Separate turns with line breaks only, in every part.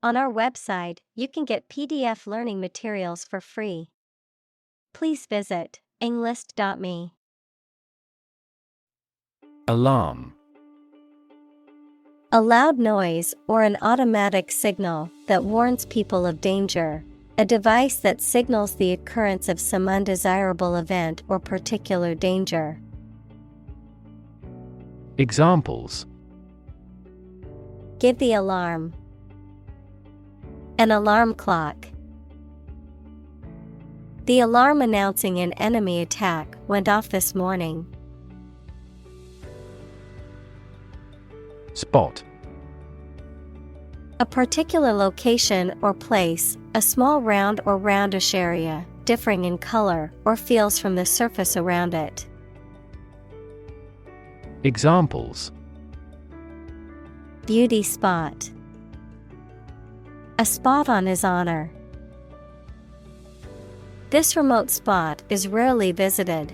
On our website, you can get PDF learning materials for free. Please visit englist.me.
Alarm.
A loud noise or an automatic signal that warns people of danger. A device that signals the occurrence of some undesirable event or particular danger.
Examples:
Give the alarm. An alarm clock. The alarm announcing an enemy attack went off this morning.
Spot.
A particular location or place, a small round or roundish area, differing in color or feels from the surface around it.
Examples:
Beauty spot. A spot on his honor. This remote spot is rarely visited.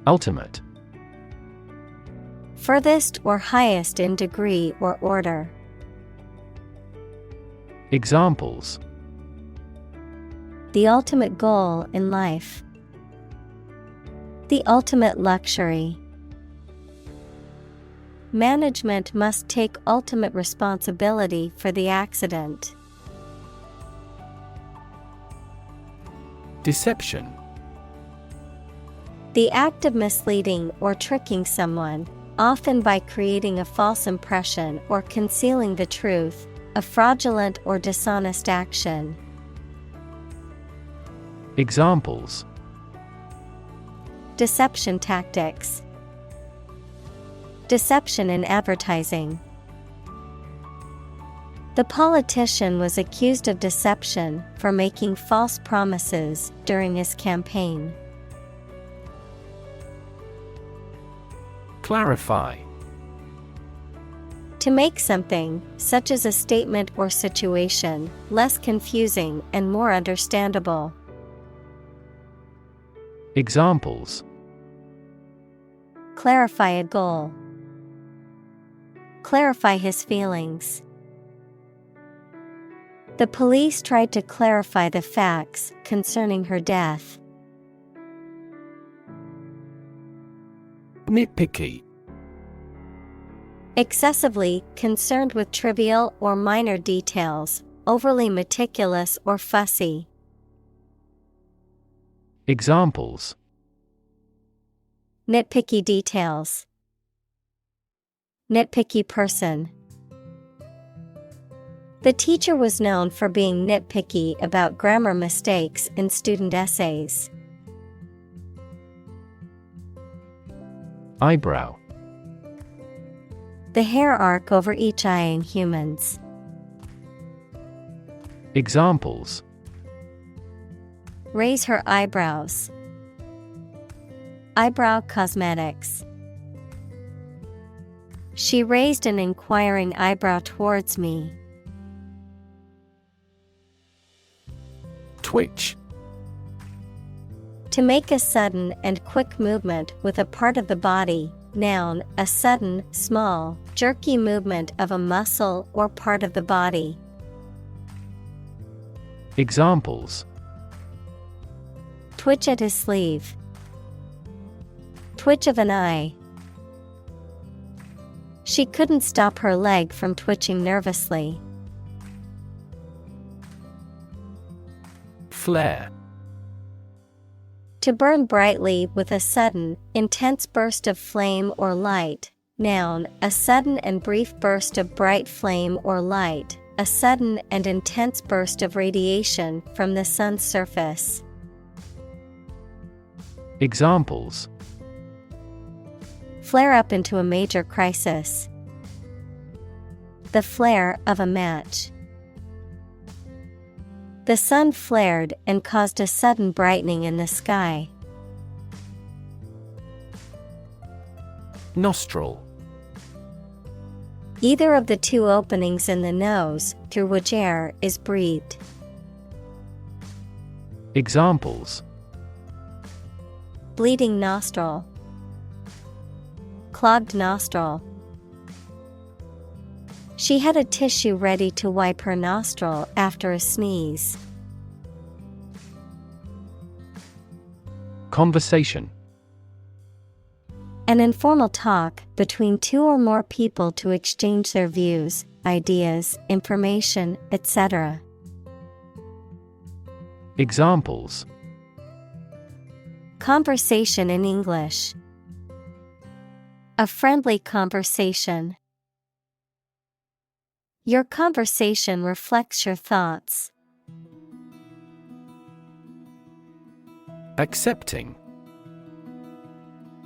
Ultimate.
Furthest or highest in degree or order.
Examples:
The ultimate goal in life. The ultimate luxury. Management must take ultimate responsibility for the accident.
Deception.
The act of misleading or tricking someone, often by creating a false impression or concealing the truth, a fraudulent or dishonest action.
Examples:
Deception tactics. Deception in advertising. The politician was accused of deception for making false promises during his campaign.
Clarify.
To make something, such as a statement or situation, less confusing and more understandable.
Examples:
Clarify a goal. Clarify his feelings. The police tried to clarify the facts concerning her death.
Nitpicky.
Excessively concerned with trivial or minor details, overly meticulous or fussy.
Examples:
Nitpicky details. Nitpicky person. The teacher was known for being nitpicky about grammar mistakes in student essays.
Eyebrow.
The hair arc over each eye in humans.
Examples:
Raise her eyebrows. Eyebrow cosmetics. She raised an inquiring eyebrow towards me.
Twitch.
To make a sudden and quick movement with a part of the body. Noun, a sudden, small, jerky movement of a muscle or part of the body.
Examples:
Twitch at his sleeve. Twitch of an eye. She couldn't stop her leg from twitching nervously.
Flare.
To burn brightly with a sudden, intense burst of flame or light. Noun, a sudden and brief burst of bright flame or light, a sudden and intense burst of radiation from the sun's surface.
Examples:
Flare up into a major crisis. The flare of a match. The sun flared and caused a sudden brightening in the sky.
Nostril.
Either of the two openings in the nose through which air is breathed.
Examples:
Bleeding nostril. Clogged nostril. She had a tissue ready to wipe her nostril after a sneeze.
Conversation.
An informal talk between two or more people to exchange their views, ideas, information, etc.
Examples.
Conversation in English. A friendly conversation. Your conversation reflects your thoughts.
Accepting.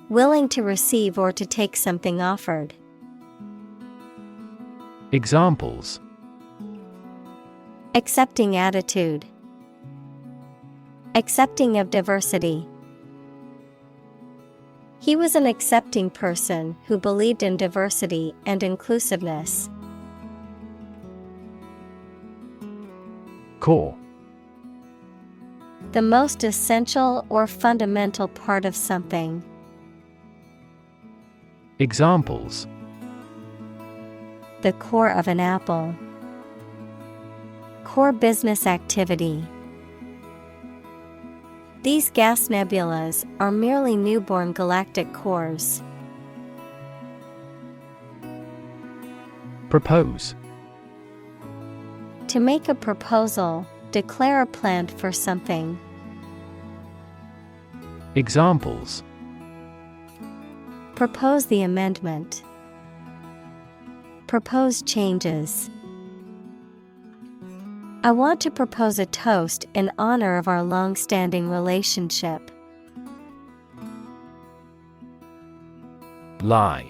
Willing to receive or to take something offered.
Examples.
Accepting attitude. Accepting of diversity. He was an accepting person who believed in diversity and inclusiveness.
Core.
The most essential or fundamental part of something.
Examples.
The core of an apple. Core business activity. These gas nebulas are merely newborn galactic cores.
Propose.
To make a proposal, declare a plan for something.
Examples.
Propose the amendment. Propose changes. I want to propose a toast in honor of our long-standing relationship.
Lie.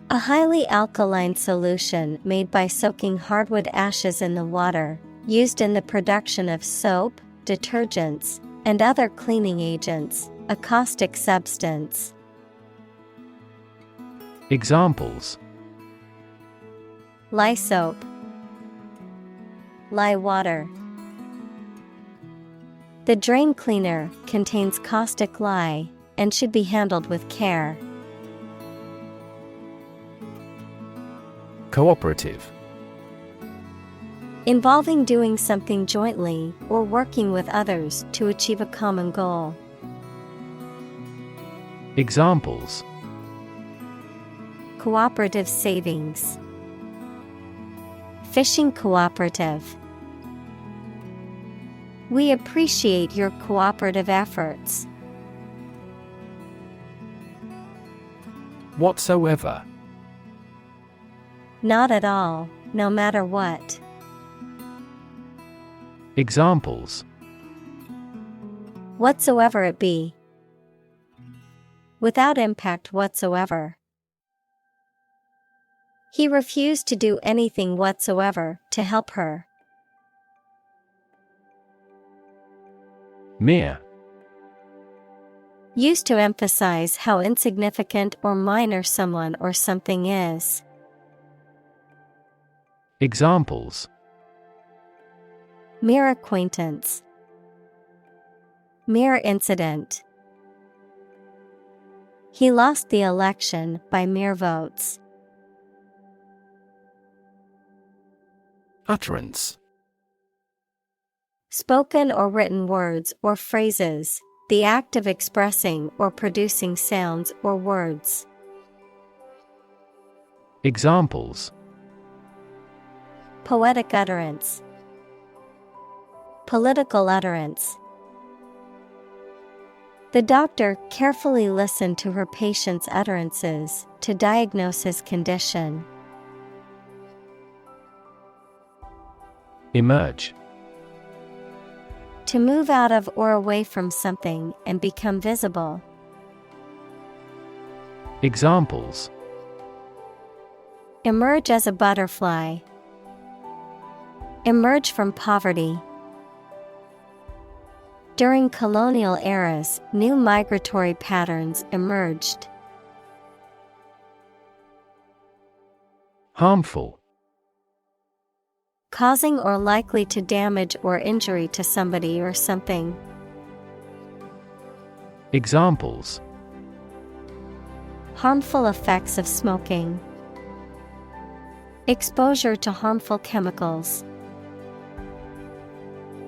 A highly alkaline solution made by soaking hardwood ashes in the water, used in the production of soap, detergents, and other cleaning agents, a caustic substance.
Examples.
Lye soap. Lye water. The drain cleaner contains caustic lye and should be handled with care.
Cooperative.
Involving doing something jointly or working with others to achieve a common goal.
Examples.
Cooperative savings. Fishing cooperative. We appreciate your cooperative efforts.
Whatsoever.
Not at all, no matter what.
Examples.
Whatsoever it be. Without impact whatsoever. He refused to do anything whatsoever to help her.
Mere.
Used to emphasize how insignificant or minor someone or something is.
Examples.
Mere acquaintance. Mere incident. He lost the election by mere votes.
Utterance.
Spoken or written words or phrases, the act of expressing or producing sounds or words.
Examples.
Poetic utterance. Political utterance. The doctor carefully listened to her patient's utterances to diagnose his condition.
Emerge.
To move out of or away from something and become visible.
Examples.
Emerge as a butterfly. Emerge from poverty. During colonial eras, new migratory patterns emerged.
Harmful.
Causing or likely to damage or injury to somebody or something.
Examples.
Harmful effects of smoking. Exposure to harmful chemicals.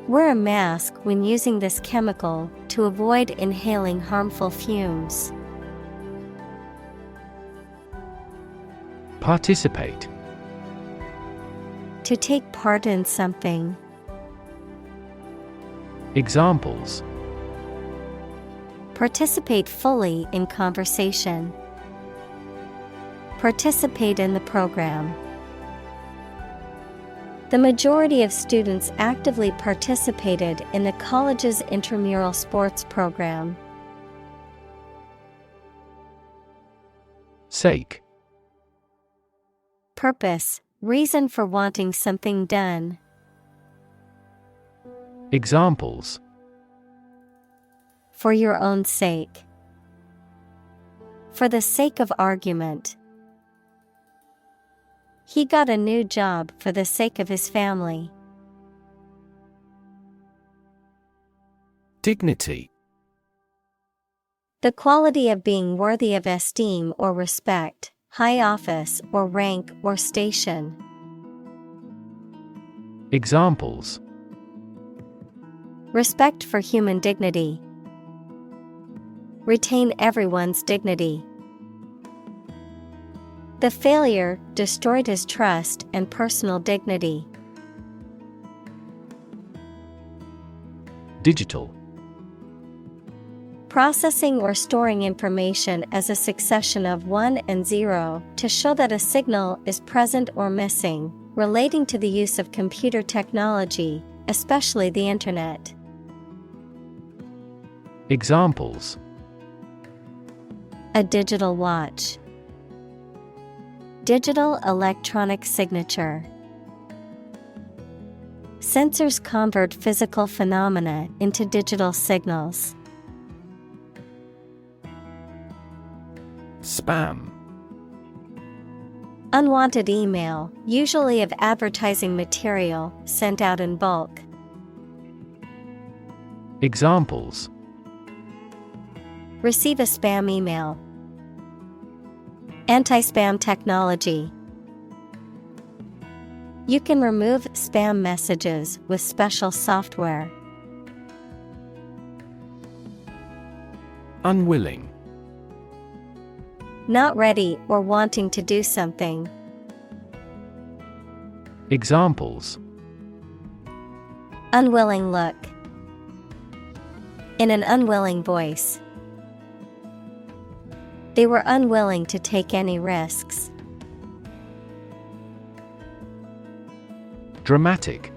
Wear a mask when using this chemical to avoid inhaling harmful fumes.
Participate.
To take part in something.
Examples:
Participate fully in conversation. Participate in the program. The majority of students actively participated in the college's intramural sports program.
Sake.
Purpose, reason for wanting something done.
Examples:
For your own sake. For the sake of argument. He got a new job for the sake of his family.
Dignity.
The quality of being worthy of esteem or respect, high office or rank or station.
Examples:
Respect for human dignity. Retain everyone's dignity. The failure destroyed his trust and personal dignity.
Digital.
Processing or storing information as a succession of 1 and 0 to show that a signal is present or missing, relating to the use of computer technology, especially the Internet.
Examples:
A digital watch. Digital electronic signature. Sensors convert physical phenomena into digital signals.
Spam.
Unwanted email, usually of advertising material, sent out in bulk.
Examples:
Receive a spam email. Anti-spam technology. You can remove spam messages with special software.
Unwilling.
Not ready or wanting to do something.
Examples:
Unwilling look. In an unwilling voice. They were unwilling to take any risks.
Dramatic.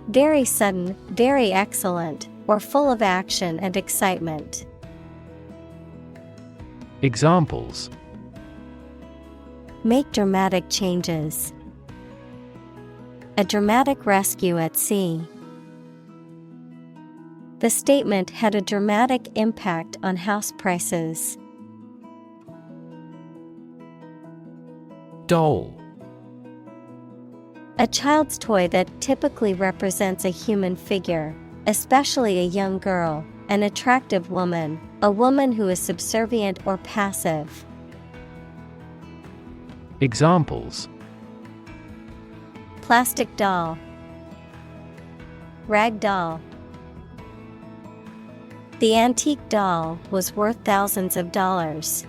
Very sudden, very excellent, or full of action and excitement.
Examples:
Make dramatic changes. A dramatic rescue at sea. The statement had a dramatic impact on house prices.
Doll.
A child's toy that typically represents a human figure, especially a young girl, an attractive woman, a woman who is subservient or passive.
Examples:
Plastic doll. Rag doll. The antique doll was worth thousands of dollars.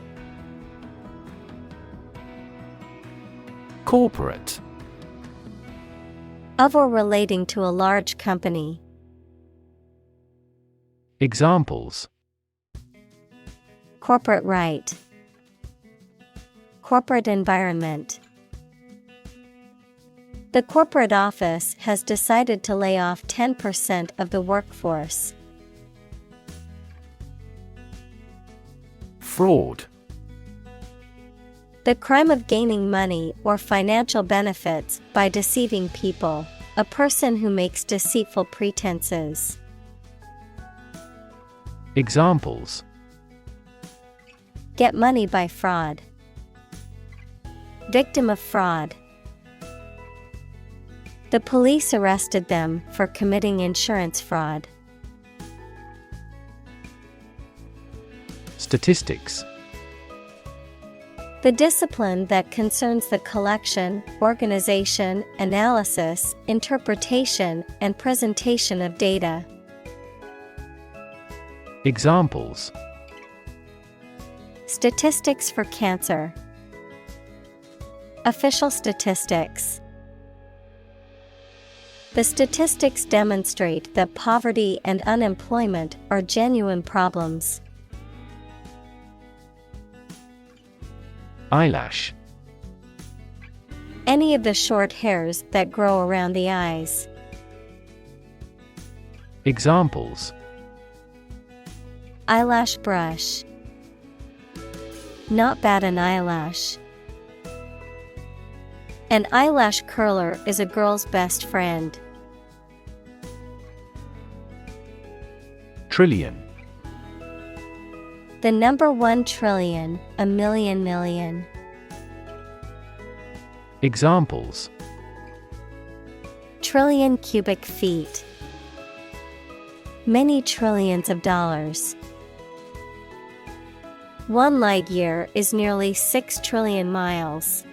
Corporate.
Of or relating to a large company.
Examples:
Corporate right. Corporate environment. The corporate office has decided to lay off 10% of the workforce.
Fraud.
The crime of gaining money or financial benefits by deceiving people, a person who makes deceitful pretenses.
Examples:
Get money by fraud. Victim of fraud. The police arrested them for committing insurance fraud.
Statistics.
The discipline that concerns the collection, organization, analysis, interpretation, and presentation of data.
Examples:
Statistics for cancer. Official statistics. The statistics demonstrate that poverty and unemployment are genuine problems.
Eyelash.
Any of the short hairs that grow around the eyes.
Examples:
Eyelash brush. Not bat an eyelash. An eyelash curler is a girl's best friend.
Trillion.
The number 1 trillion, a million million.
Examples:
Trillion cubic feet. Many trillions of dollars. 1 light year is nearly 6 trillion miles.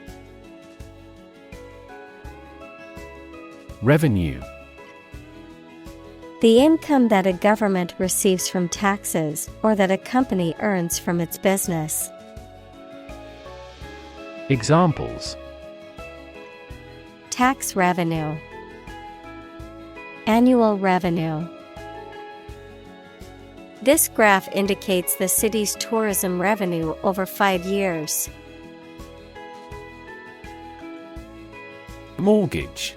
Revenue.
The income that a government receives from taxes or that a company earns from its business.
Examples:
Tax revenue. Annual revenue. This graph indicates the city's tourism revenue over 5 years.
Mortgage.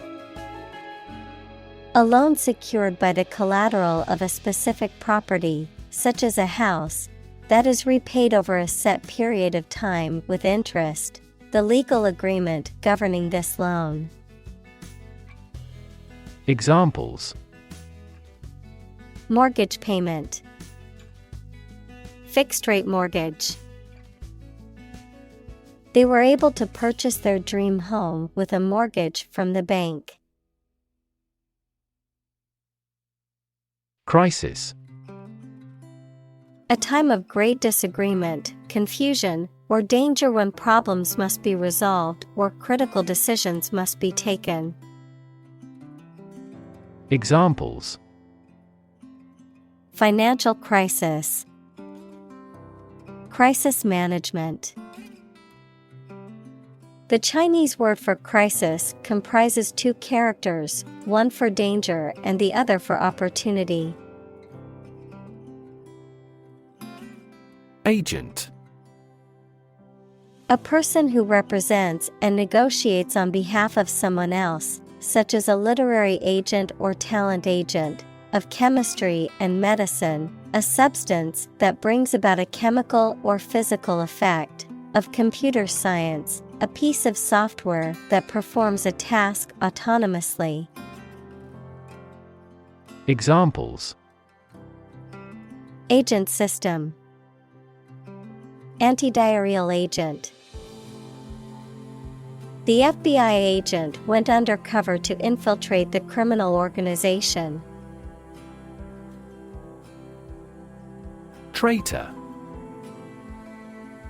A loan secured by the collateral of a specific property, such as a house, that is repaid over a set period of time with interest, the legal agreement governing this loan.
Examples:
Mortgage payment. Fixed rate mortgage. They were able to purchase their dream home with a mortgage from the bank.
Crisis.
A time of great disagreement, confusion, or danger when problems must be resolved or critical decisions must be taken.
Examples:
Financial crisis. Crisis management. The Chinese word for crisis comprises 2 characters, one for danger and the other for opportunity.
Agent.
A person who represents and negotiates on behalf of someone else, such as a literary agent or talent agent, of chemistry and medicine, a substance that brings about a chemical or physical effect, of computer science, a piece of software that performs a task autonomously.
Examples:
Agent system. Antidiarrheal agent. The FBI agent went undercover to infiltrate the criminal organization.
Traitor.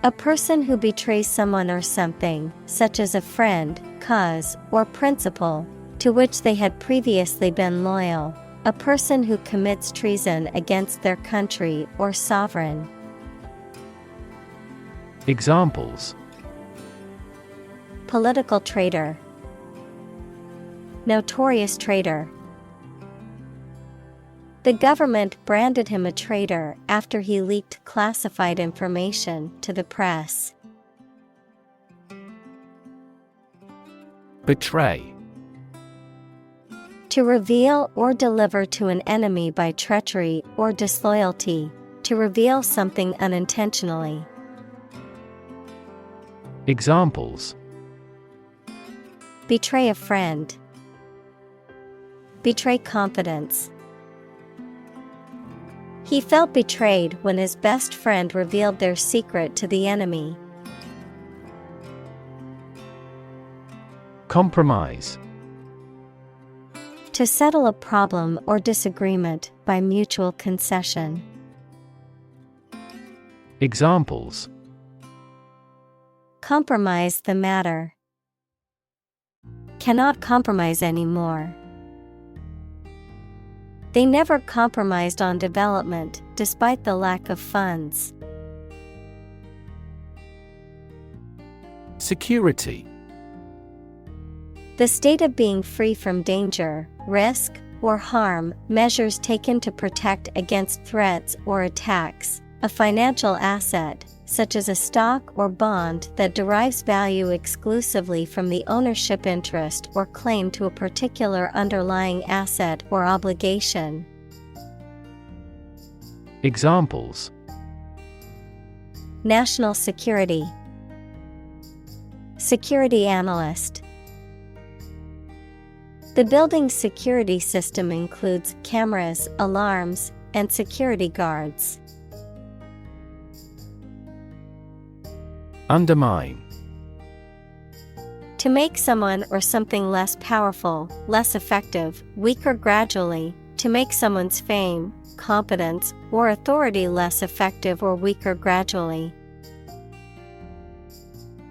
A person who betrays someone or something, such as a friend, cause, or principle, to which they had previously been loyal. A person who commits treason against their country or sovereign.
Examples:
Political traitor. Notorious traitor. The government branded him a traitor after he leaked classified information to the press.
Betray.
To reveal or deliver to an enemy by treachery or disloyalty. To reveal something unintentionally.
Examples:
Betray a friend. Betray confidence. He felt betrayed when his best friend revealed their secret to the enemy.
Compromise.
To settle a problem or disagreement by mutual concession.
Examples:
Compromise the matter. Cannot compromise anymore. They never compromised on development, despite the lack of funds.
Security.
The state of being free from danger, risk, or harm, measures taken to protect against threats or attacks, a financial asset, such as a stock or bond that derives value exclusively from the ownership interest or claim to a particular underlying asset or obligation.
Examples:
National security. Security analyst. The building's security system includes cameras, alarms, and security guards.
Undermine.
To make someone or something less powerful, less effective, weaker gradually, to make someone's fame, competence, or authority less effective or weaker gradually.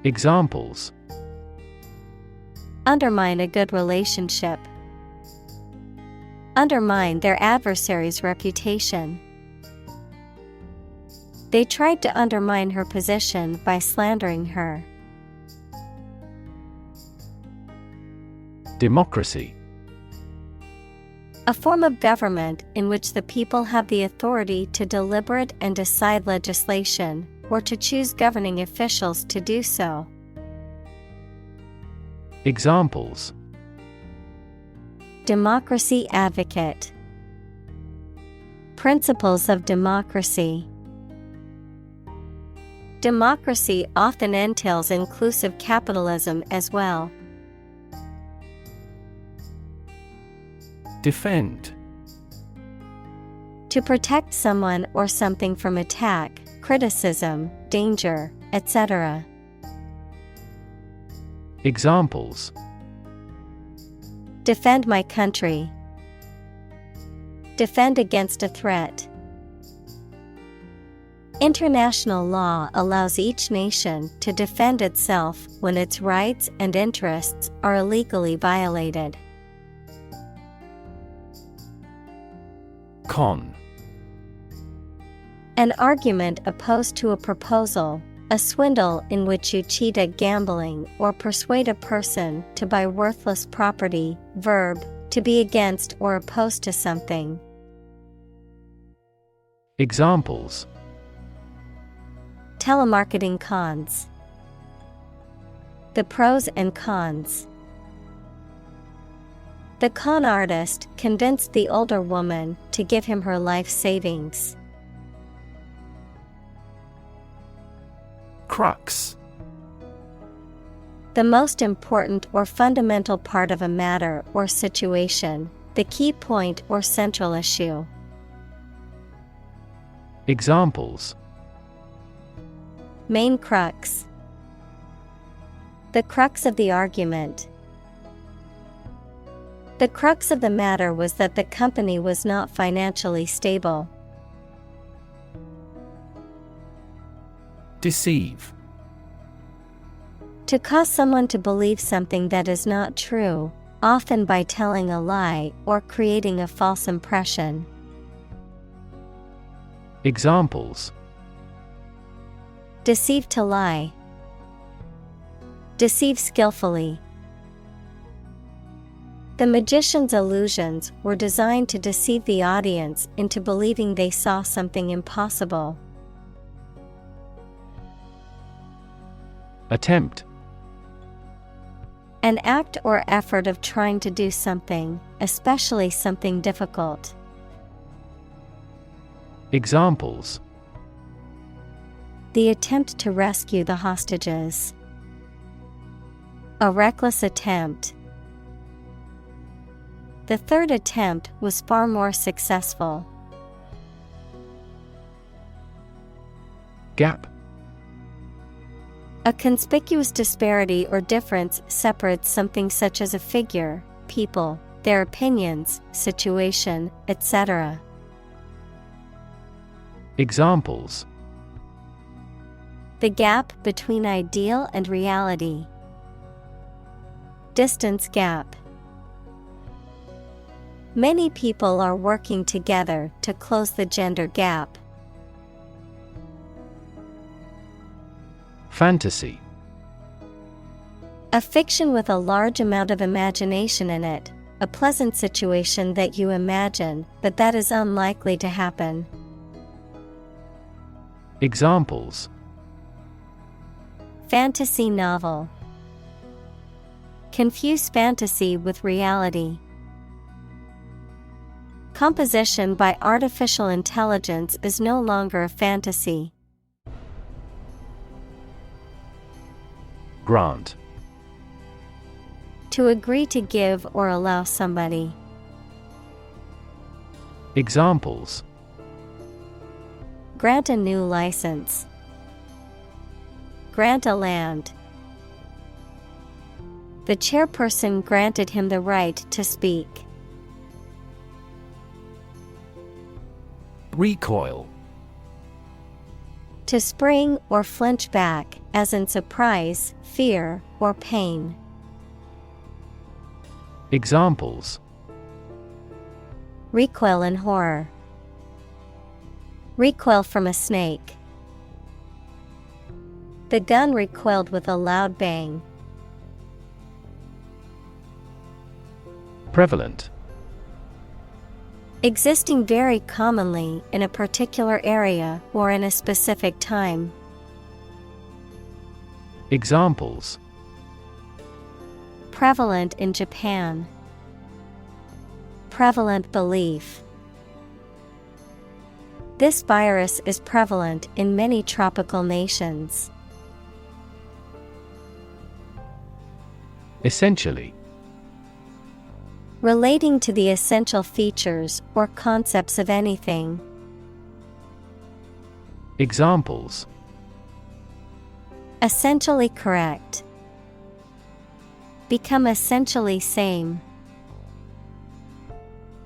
Examples:
Undermine a good relationship. Undermine their adversary's reputation. They tried to undermine her position by slandering her.
Democracy.
A form of government in which the people have the authority to deliberate and decide legislation, or to choose governing officials to do so.
Examples:
Democracy advocate. Principles of democracy. Democracy often entails inclusive capitalism as well.
Defend.
To protect someone or something from attack, criticism, danger, etc.
Examples:
Defend my country. Defend against a threat. International law allows each nation to defend itself when its rights and interests are illegally violated.
Con.
An argument opposed to a proposal, a swindle in which you cheat at gambling or persuade a person to buy worthless property. Verb, to be against or opposed to something.
Examples:
Telemarketing cons. The pros and cons. The con artist convinced the older woman to give him her life savings.
Crux.
The most important or fundamental part of a matter or situation, the key point or central issue.
Examples:
Main crux. The crux of the argument. The crux of the matter was that the company was not financially stable.
Deceive.
To cause someone to believe something that is not true, often by telling a lie or creating a false impression.
Examples:
Deceive to lie. Deceive skillfully. The magician's illusions were designed to deceive the audience into believing they saw something impossible.
Attempt.
An act or effort of trying to do something, especially something difficult.
Examples:
The attempt to rescue the hostages. A reckless attempt. The third attempt was far more successful.
Gap.
A conspicuous disparity or difference separates something such as a figure, people, their opinions, situation, etc. The gap between ideal and reality. Distance gap. Many people are working together to close the gender gap.
Fantasy.
A fiction with a large amount of imagination in it, a pleasant situation that you imagine, but that is unlikely to happen.
Examples:
fantasy novel. Confuse fantasy with reality. Composition by artificial intelligence is no longer a fantasy.
Grant.
To agree to give or allow somebody.
Examples:
grant a new license. Grant a land. The chairperson granted him the right to speak.
Recoil.
To spring or flinch back, as in surprise, fear, or pain.
Examples:
recoil in horror. Recoil from a snake. The gun recoiled with a loud bang.
Prevalent.
Existing very commonly in a particular area or in a specific time.
Examples:
prevalent in Japan. Prevalent belief. This virus is prevalent in many tropical nations.
Essentially.
Relating to the essential features or concepts of anything.
Examples:
essentially correct. Become essentially same.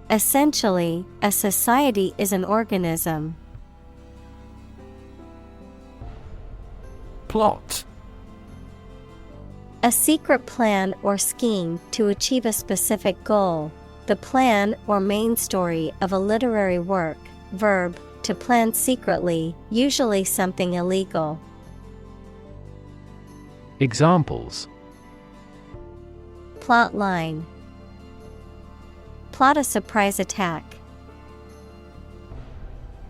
Essentially, a society is an organism.
Plot.
A secret plan or scheme to achieve a specific goal. The plan or main story of a literary work. Verb, to plan secretly, usually something illegal.
Examples:
plot line. Plot a surprise attack.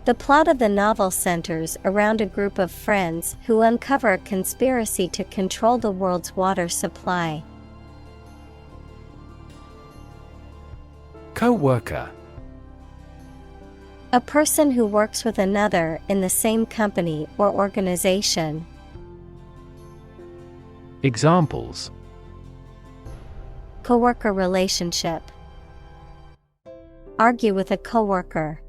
The plot of the novel centers around a group of friends who uncover a conspiracy to control the world's water supply.
Co-worker.
A person who works with another in the same company or organization.
Examples:
coworker relationship. Argue with a coworker.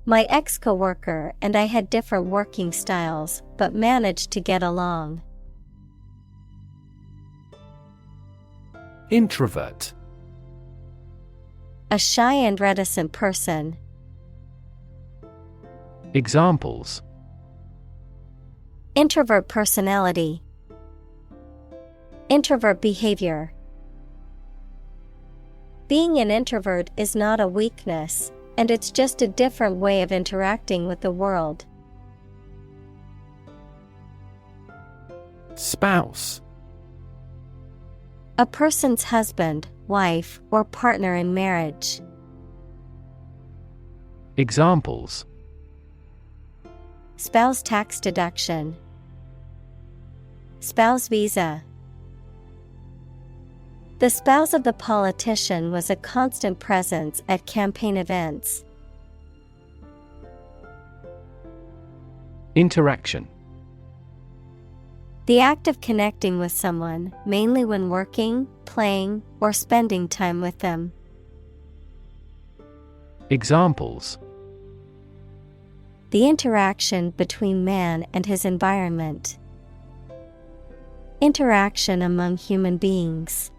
My ex-coworker and I had different working styles, but managed to get along.
Introvert.
A shy and reticent person.
Examples:
introvert personality. Introvert behavior. Being an introvert is not a weakness, and it's just a different way of interacting with the world.
Spouse.
A person's husband, wife, or partner in marriage.
Examples:
spouse tax deduction. Spouse visa. The spouse of the politician was a constant presence at campaign events.
Interaction.
The act of connecting with someone, mainly when working, playing, or spending time with them.
Examples:
the interaction between man and his environment. Interaction among human beings.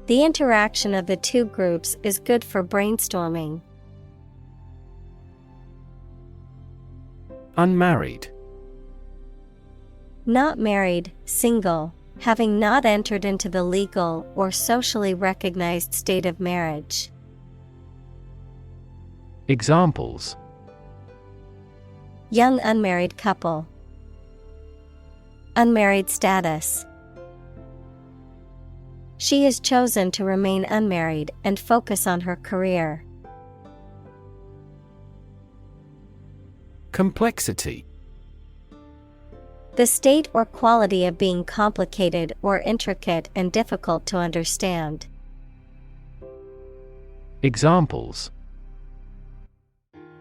The interaction of the two groups is good for brainstorming.
Unmarried.
Not married, single, having not entered into the legal or socially recognized state of marriage.
Examples:
Young unmarried couple. Unmarried status. She is chosen to remain unmarried and focus on her career.
Complexity.
The state or quality of being complicated or intricate and difficult to understand.
Examples: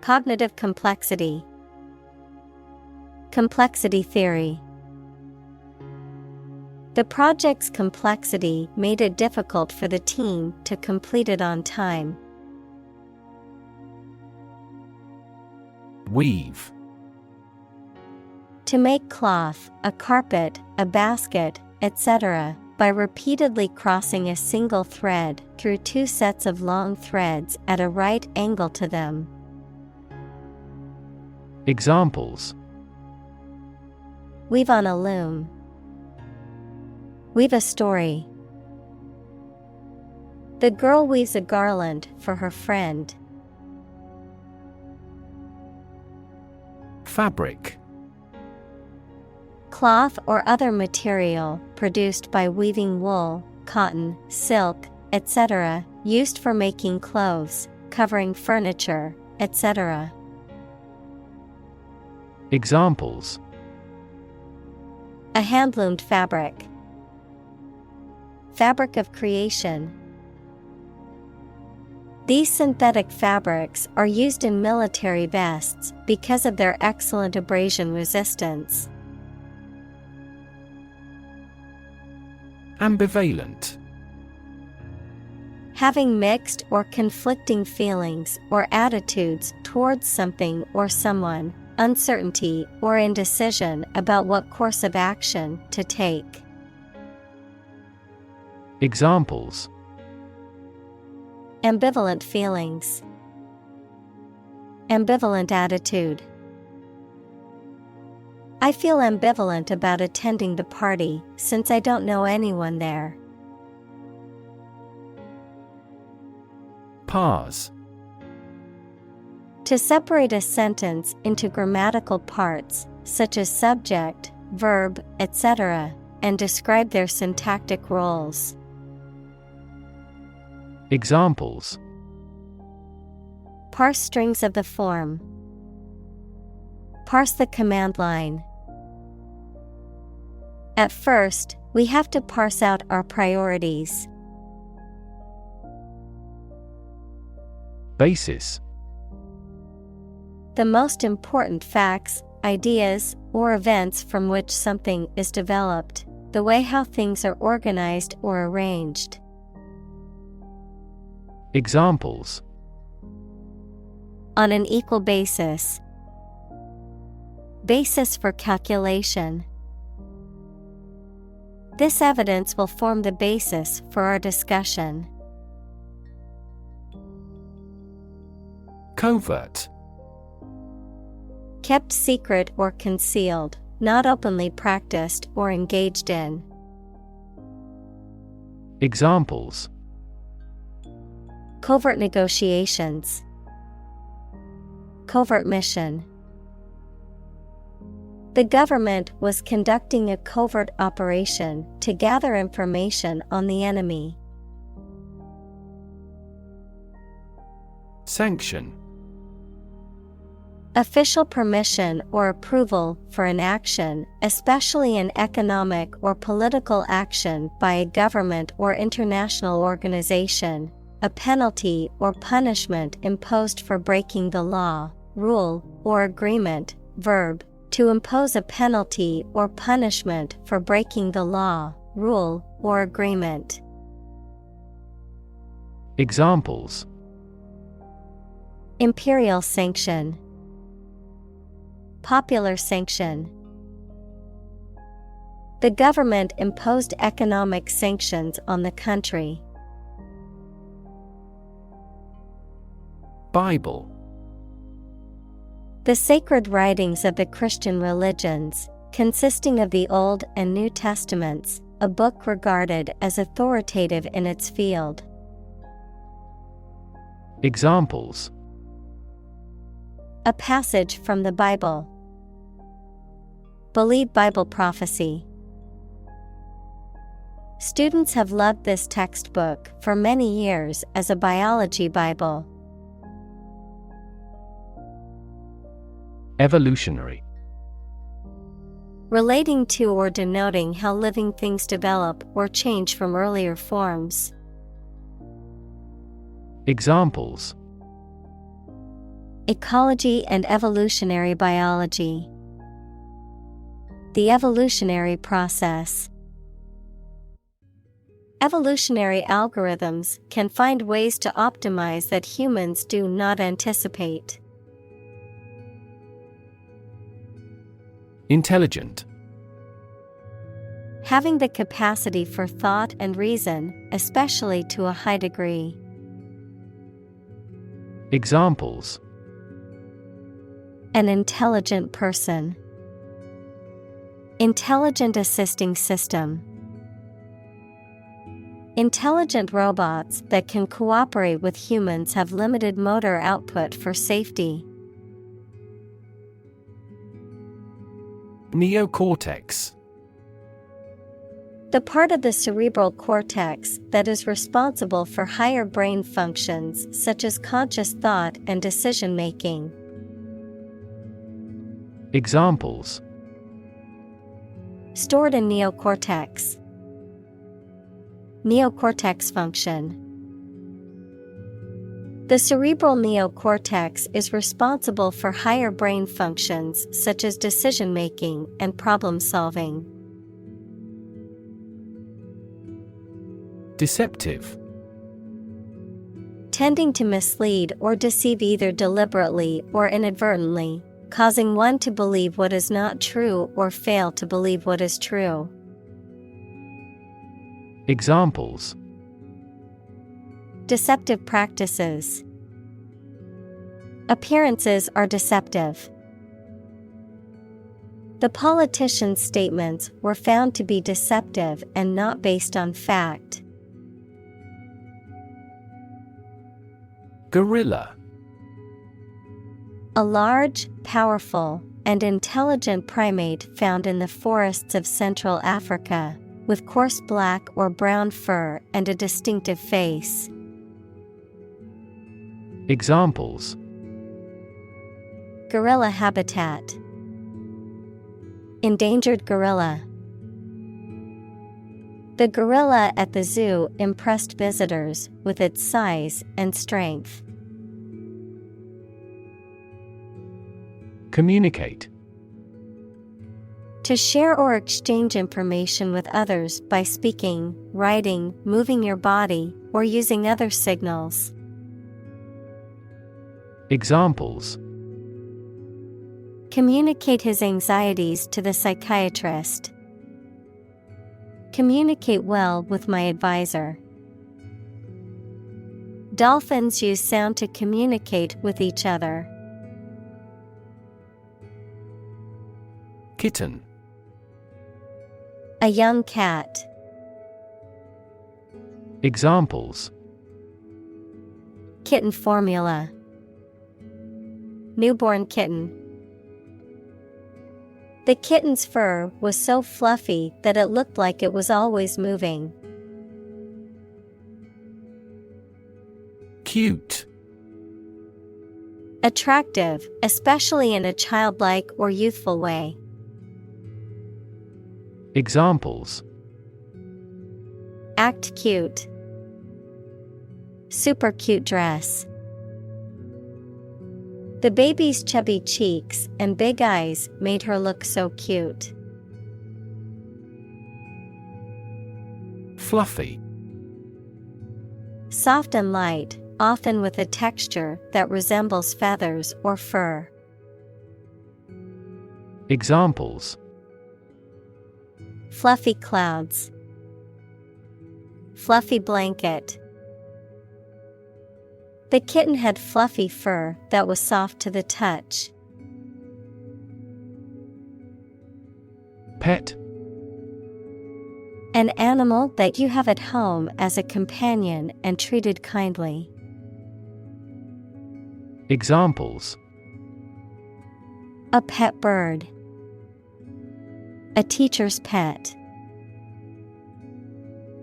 Cognitive complexity. Complexity theory. The project's complexity made it difficult for the team to complete it on time.
Weave.
To make cloth, a carpet, a basket, etc., by repeatedly crossing a single thread through two sets of long threads at a right angle to them.
Examples:
Weave on a loom. Weave a story. The girl weaves a garland for her friend.
Fabric.
Cloth or other material produced by weaving wool, cotton, silk, etc., used for making clothes, covering furniture, etc.
Examples:
A hand-loomed fabric. Fabric of creation. These synthetic fabrics are used in military vests because of their excellent abrasion resistance.
Ambivalent.
Having mixed or conflicting feelings or attitudes towards something or someone, uncertainty or indecision about what course of action to take.
Examples:
Ambivalent feelings. Ambivalent attitude. I feel ambivalent about attending the party since I don't know anyone there.
Parse.
To separate a sentence into grammatical parts, such as subject, verb, etc., and describe their syntactic roles.
Examples:
Parse strings of the form. Parse the command line. At first, we have to parse out our priorities.
Basis.
The most important facts, ideas, or events from which something is developed, the way how things are organized or arranged.
Examples:
On an equal basis. Basis for calculation. This evidence will form the basis for our discussion.
Covert.
Kept secret or concealed, not openly practiced or engaged in.
Examples:
Covert negotiations. Covert mission. The government was conducting a covert operation to gather information on the enemy.
Sanction.
Official permission or approval for an action, especially an economic or political action by a government or international organization. A penalty or punishment imposed for breaking the law, rule, or agreement. Verb. To impose a penalty or punishment for breaking the law, rule, or agreement.
Examples:
Imperial sanction. Popular sanction. The government imposed economic sanctions on the country. Bible. The sacred writings of the Christian religions, consisting of the Old and New Testaments, a book regarded as authoritative in its field.
Examples:
A passage from the Bible. Believe Bible prophecy. Students have loved this textbook for many years as a biology Bible.
Evolutionary.
Relating to or denoting how living things develop or change from earlier forms.
Examples:
Ecology and evolutionary biology. The evolutionary process. Evolutionary algorithms can find ways to optimize that humans do not anticipate.
Intelligent.
Having the capacity for thought and reason, especially to a high degree.
Examples:
An intelligent person. Intelligent assisting system. Intelligent robots that can cooperate with humans have limited motor output for safety.
Neocortex.
The part of the cerebral cortex that is responsible for higher brain functions such as conscious thought and decision-making.
Examples:
Stored in neocortex. Neocortex function. The cerebral neocortex is responsible for higher brain functions such as decision-making and problem-solving.
Deceptive.
Tending to mislead or deceive either deliberately or inadvertently, causing one to believe what is not true or fail to believe what is true.
Examples:
Deceptive practices. Appearances are deceptive. The politician's statements were found to be deceptive and not based on fact.
Gorilla.
A large, powerful, and intelligent primate found in the forests of Central Africa, with coarse black or brown fur and a distinctive face.
Examples:
Gorilla habitat. Endangered gorilla. The gorilla at the zoo impressed visitors with its size and strength.
Communicate.
To share or exchange information with others by speaking, writing, moving your body, or using other signals.
Examples:
Communicate his anxieties to the psychiatrist. Communicate well with my advisor. Dolphins use sound to communicate with each other.
Kitten.
A young cat.
Examples:
Kitten formula. Newborn kitten. The kitten's fur was so fluffy that it looked like it was always moving.
Cute.
Attractive, especially in a childlike or youthful way.
Examples:
Act cute. Super cute dress. The baby's chubby cheeks and big eyes made her look so cute.
Fluffy.
Soft and light, often with a texture that resembles feathers or fur.
Examples:
Fluffy clouds. Fluffy blanket. The kitten had fluffy fur that was soft to the touch.
Pet.
An animal that you have at home as a companion and treated kindly.
Examples:
A pet bird. A teacher's pet.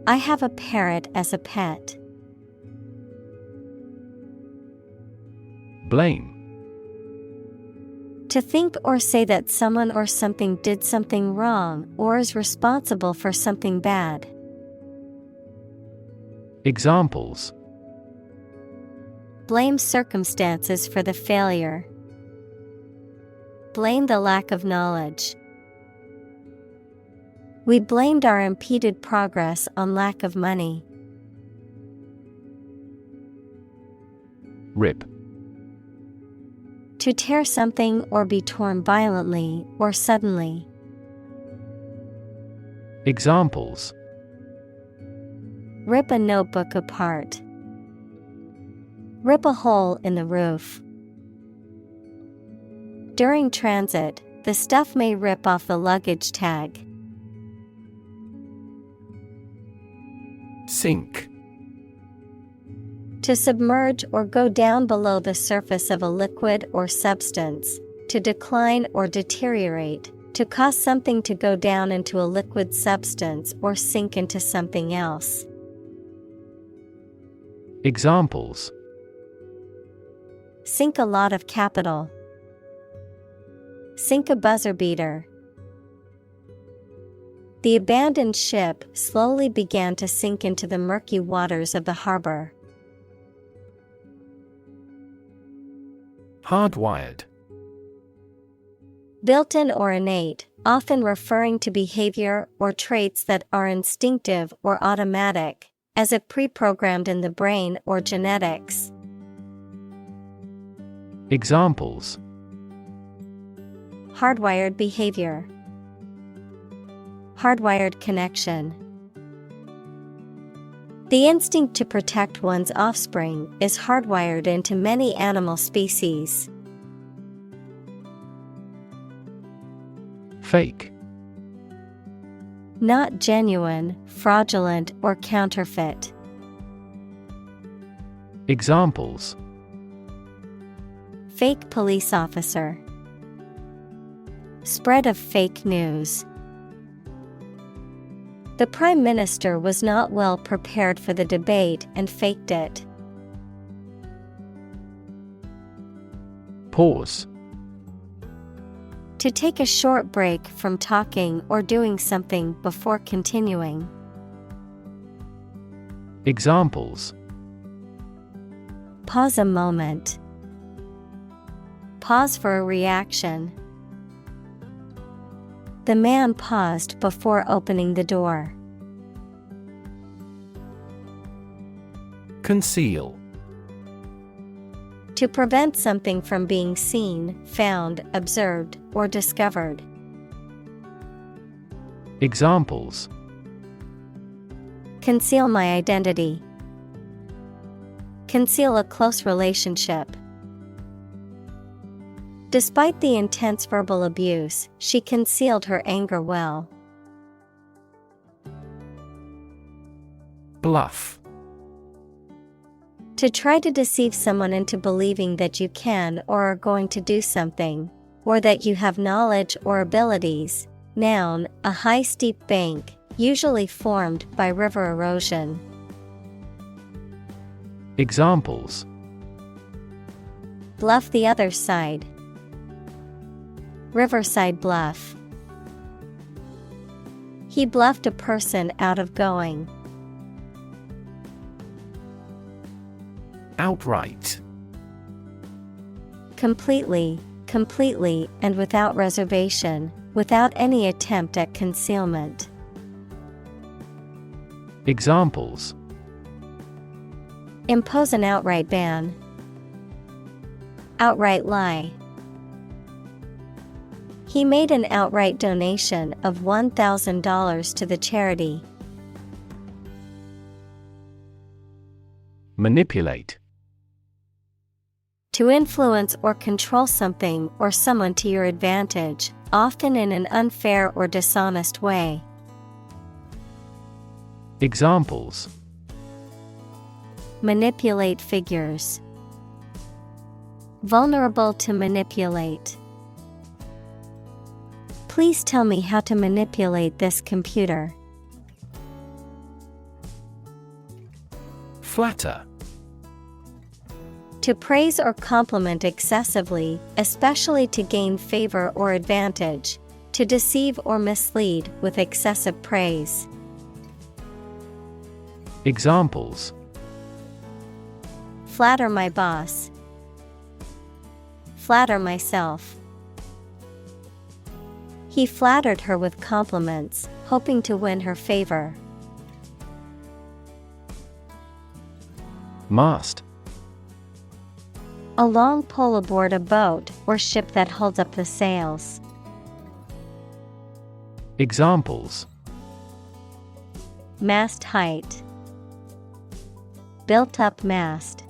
I have a parrot as a pet.
Blame.
To think or say that someone or something did something wrong or is responsible for something bad.
Examples:
Blame circumstances for the failure. Blame the lack of knowledge. We blamed our impeded progress on lack of money.
Rip.
To tear something or be torn violently or suddenly.
Examples:
Rip a notebook apart. Rip a hole in the roof. During transit, the stuff may rip off the luggage tag.
Sink.
To submerge or go down below the surface of a liquid or substance, to decline or deteriorate, to cause something to go down into a liquid substance or sink into something else.
Examples:
Sink a lot of capital. Sink a buzzer beater. The abandoned ship slowly began to sink into the murky waters of the harbor.
Hardwired.
Built-in or innate, often referring to behavior or traits that are instinctive or automatic, as if pre-programmed in the brain or genetics.
Examples:
Hardwired behavior. Hardwired connection. The instinct to protect one's offspring is hardwired into many animal species.
Fake.
Not genuine, fraudulent, or counterfeit.
Examples:
Fake police officer. Spread of fake news. The Prime Minister was not well prepared for the debate and faked it.
Pause.
To take a short break from talking or doing something before continuing.
Examples:
Pause a moment. Pause for a reaction. The man paused before opening the door.
Conceal.
To prevent something from being seen, found, observed, or discovered.
Examples:
Conceal my identity. Conceal a close relationship. Despite the intense verbal abuse, she concealed her anger well.
Bluff.
To try to deceive someone into believing that you can or are going to do something, or that you have knowledge or abilities. Noun, a high steep bank, usually formed by river erosion.
Examples:
Bluff the other side. Riverside bluff. He bluffed a person out of going.
Outright.
Completely, and without reservation, without any attempt at concealment.
Examples:
Impose an outright ban. Outright lie. He made an outright donation of $1,000 to the charity.
Manipulate.
To influence or control something or someone to your advantage, often in an unfair or dishonest way.
Examples:
Manipulate figures. Vulnerable to manipulate. Please tell me how to manipulate this computer.
Flatter.
To praise or compliment excessively, especially to gain favor or advantage. To deceive or mislead with excessive praise.
Examples:
Flatter my boss. Flatter myself. He flattered her with compliments, hoping to win her favor.
Mast.
A long pole aboard a boat or ship that holds up the sails.
Examples:
Mast height. Built up mast.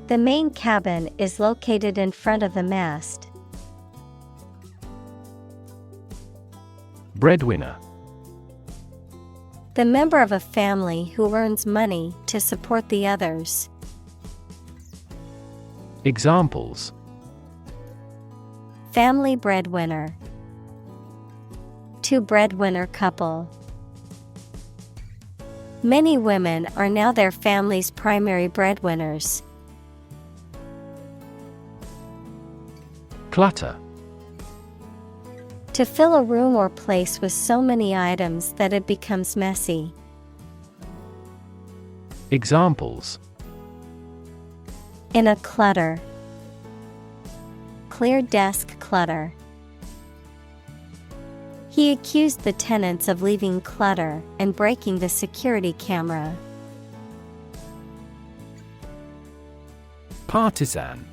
The main cabin is located in front of the mast.
Breadwinner.
The member of a family who earns money to support the others.
Examples:
Family breadwinner. Two breadwinner couple. Many women are now their family's primary breadwinners.
Clutter.
To fill a room or place with so many items that it becomes messy.
Examples:
In a clutter. Clear desk clutter. He accused the tenants of leaving clutter and breaking the security camera.
Partisan.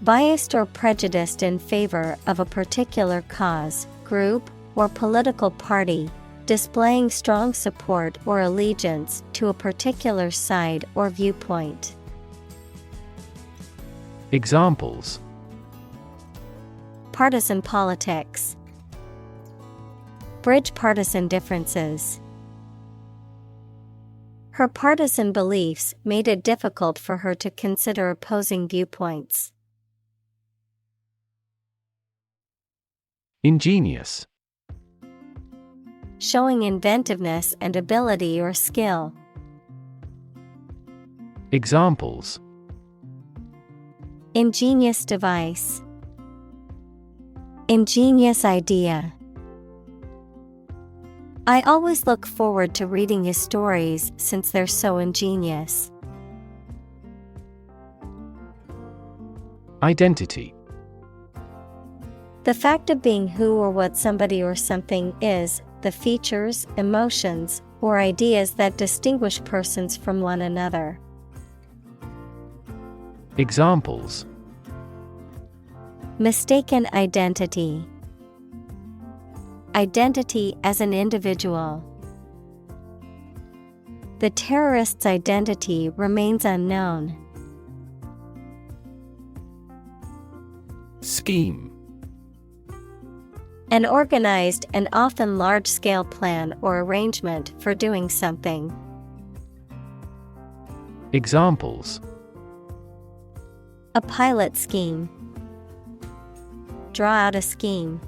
Biased or prejudiced in favor of a particular cause, group, or political party, displaying strong support or allegiance to a particular side or viewpoint.
Examples:
Partisan politics. Bridge partisan differences. Her partisan beliefs made it difficult for her to consider opposing viewpoints.
Ingenious.
Showing inventiveness and ability or skill.
Examples:
Ingenious device. Ingenious idea. I always look forward to reading his stories since they're so ingenious.
Identity.
The fact of being who or what somebody or something is, the features, emotions, or ideas that distinguish persons from one another.
Examples:
Mistaken identity. Identity as an individual. The terrorist's identity remains unknown.
Scheme.
An organized and often large-scale plan or arrangement for doing something.
Examples:
A pilot scheme. Draw out a scheme.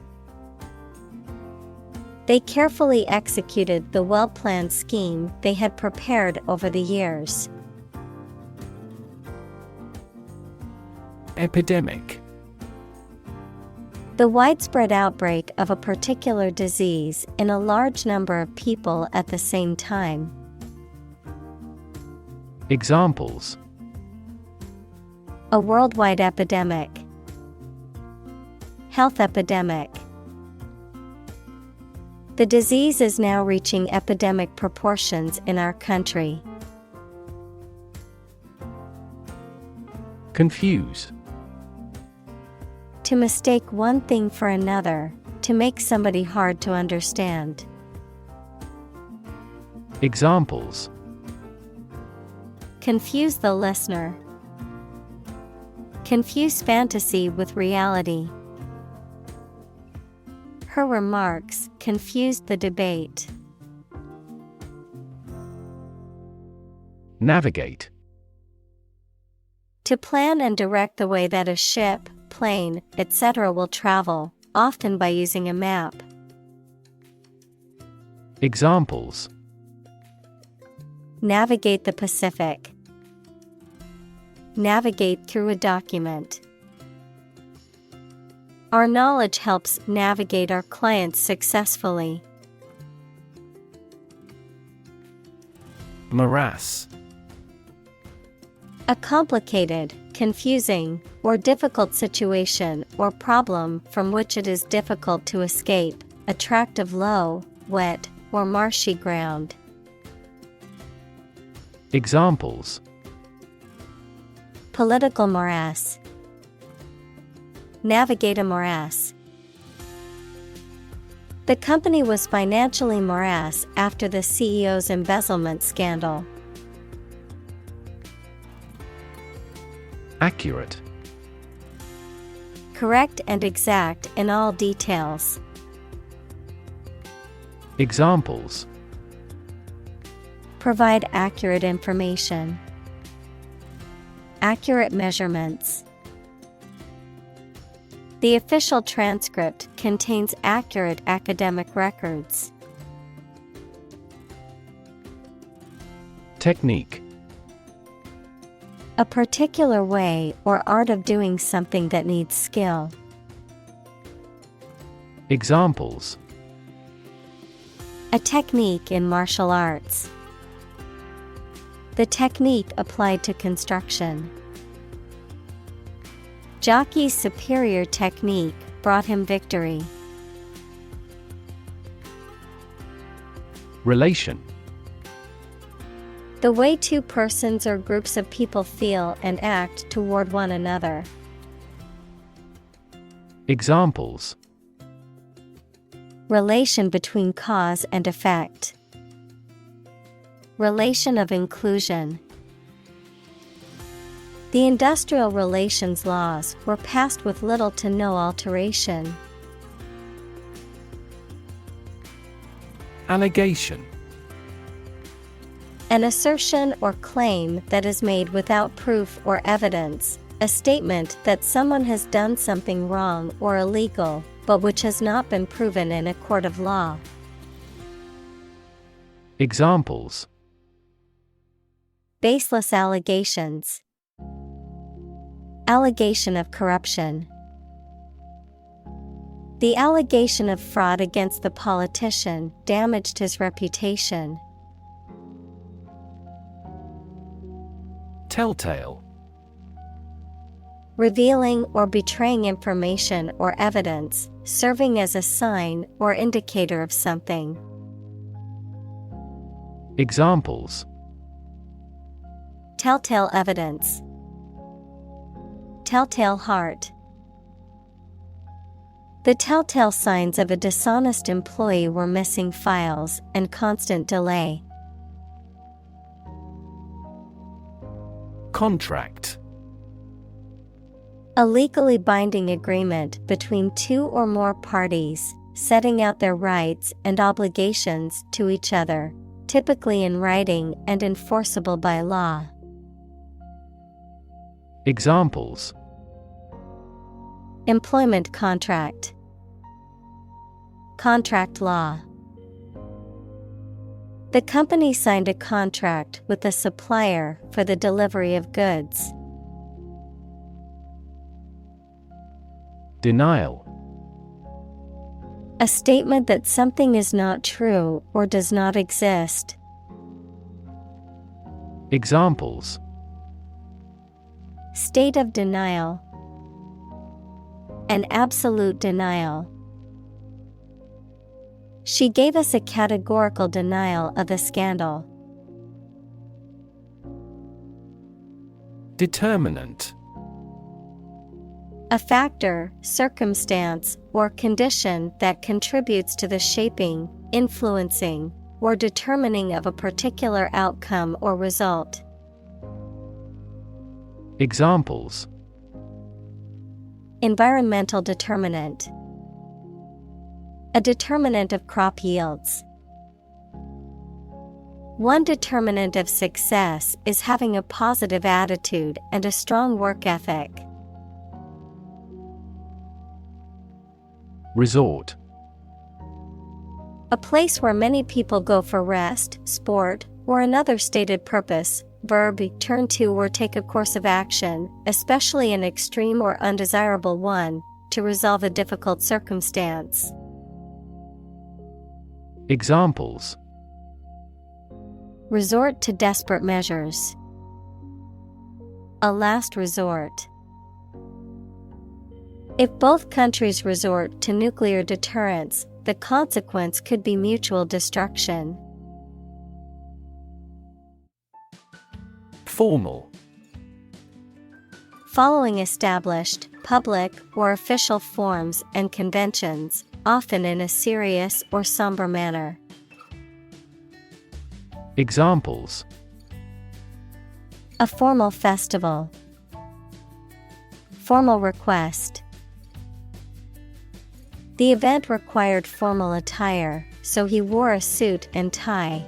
They carefully executed the well-planned scheme they had prepared over the years.
Epidemic.
The widespread outbreak of a particular disease in a large number of people at the same time.
Examples:
A worldwide epidemic. Health epidemic. The disease is now reaching epidemic proportions in our country.
Confuse.
To mistake one thing for another, to make somebody hard to understand.
Examples:
Confuse the listener. Confuse fantasy with reality. Her remarks confused the debate.
Navigate.
To plan and direct the way that a ship, plane, etc. will travel, often by using a map.
Examples:
Navigate the Pacific. Navigate through a document. Our knowledge helps navigate our clients successfully.
Morass.
A complicated, confusing, or difficult situation or problem from which it is difficult to escape, a tract of low, wet, or marshy ground.
Examples:
Political morass. Navigate a morass. The company was financially morass after the CEO's embezzlement scandal.
Accurate.
Correct and exact in all details.
Examples:
Provide accurate information. Accurate measurements. The official transcript contains accurate academic records.
Technique.
A particular way or art of doing something that needs skill.
Examples:
A technique in martial arts. The technique applied to construction. Jockey's superior technique brought him victory.
Relation.
The way two persons or groups of people feel and act toward one another.
Examples:
Relation between cause and effect. Relation of inclusion. The industrial relations laws were passed with little to no alteration.
Allegation.
An assertion or claim that is made without proof or evidence, a statement that someone has done something wrong or illegal, but which has not been proven in a court of law.
Examples:
Baseless allegations. Allegation of corruption. The allegation of fraud against the politician damaged his reputation.
Telltale.
Revealing or betraying information or evidence, serving as a sign or indicator of something.
Examples:
Telltale evidence. Telltale heart. The telltale signs of a dishonest employee were missing files and constant delay.
Contract.
A legally binding agreement between two or more parties, setting out their rights and obligations to each other, typically in writing and enforceable by law.
Examples:
Employment contract. Contract law. The company signed a contract with the supplier for the delivery of goods.
Denial.
A statement that something is not true or does not exist.
Examples:
State of denial. An absolute denial. She gave us a categorical denial of the scandal.
Determinant.
A factor, circumstance, or condition that contributes to the shaping, influencing, or determining of a particular outcome or result.
Examples:
environmental determinant, a determinant of crop yields. One determinant of success is having a positive attitude and a strong work ethic.
Resort:
a place where many people go for rest, sport, or another stated purpose. Verb, turn to or take a course of action, especially an extreme or undesirable one, to resolve a difficult circumstance.
Examples:
resort to desperate measures, a last resort. If both countries resort to nuclear deterrence, the consequence could be mutual destruction.
Formal:
following established, public, or official forms and conventions, often in a serious or somber manner.
Examples:
a formal festival, formal request. The event required formal attire, so he wore a suit and tie.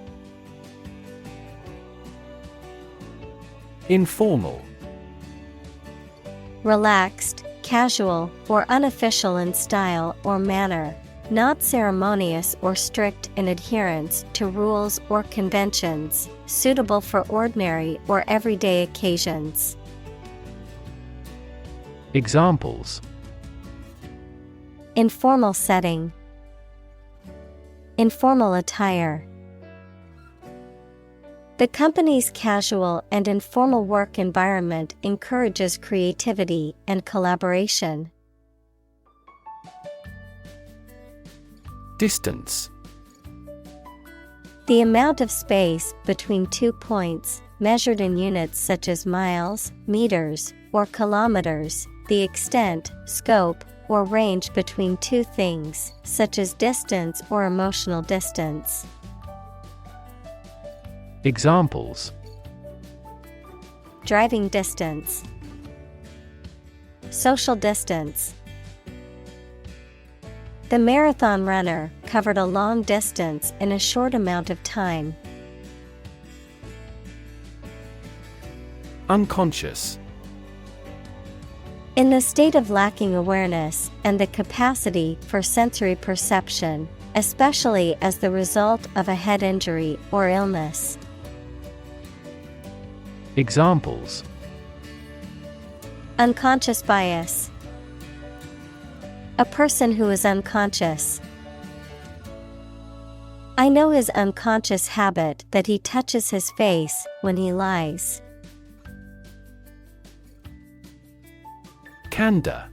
Informal:
relaxed, casual, or unofficial in style or manner, not ceremonious or strict in adherence to rules or conventions, suitable for ordinary or everyday occasions.
Examples:
informal setting, informal attire. The company's casual and informal work environment encourages creativity and collaboration.
Distance:
the amount of space between 2 points, measured in units such as miles, meters, or kilometers, the extent, scope, or range between two things, such as distance or emotional distance.
Examples:
driving distance, social distance. The marathon runner covered a long distance in a short amount of time.
Unconscious:
in the state of lacking awareness and the capacity for sensory perception, especially as the result of a head injury or illness.
Examples:
unconscious bias, a person who is unconscious. I know his unconscious habit that he touches his face when he lies.
Candor: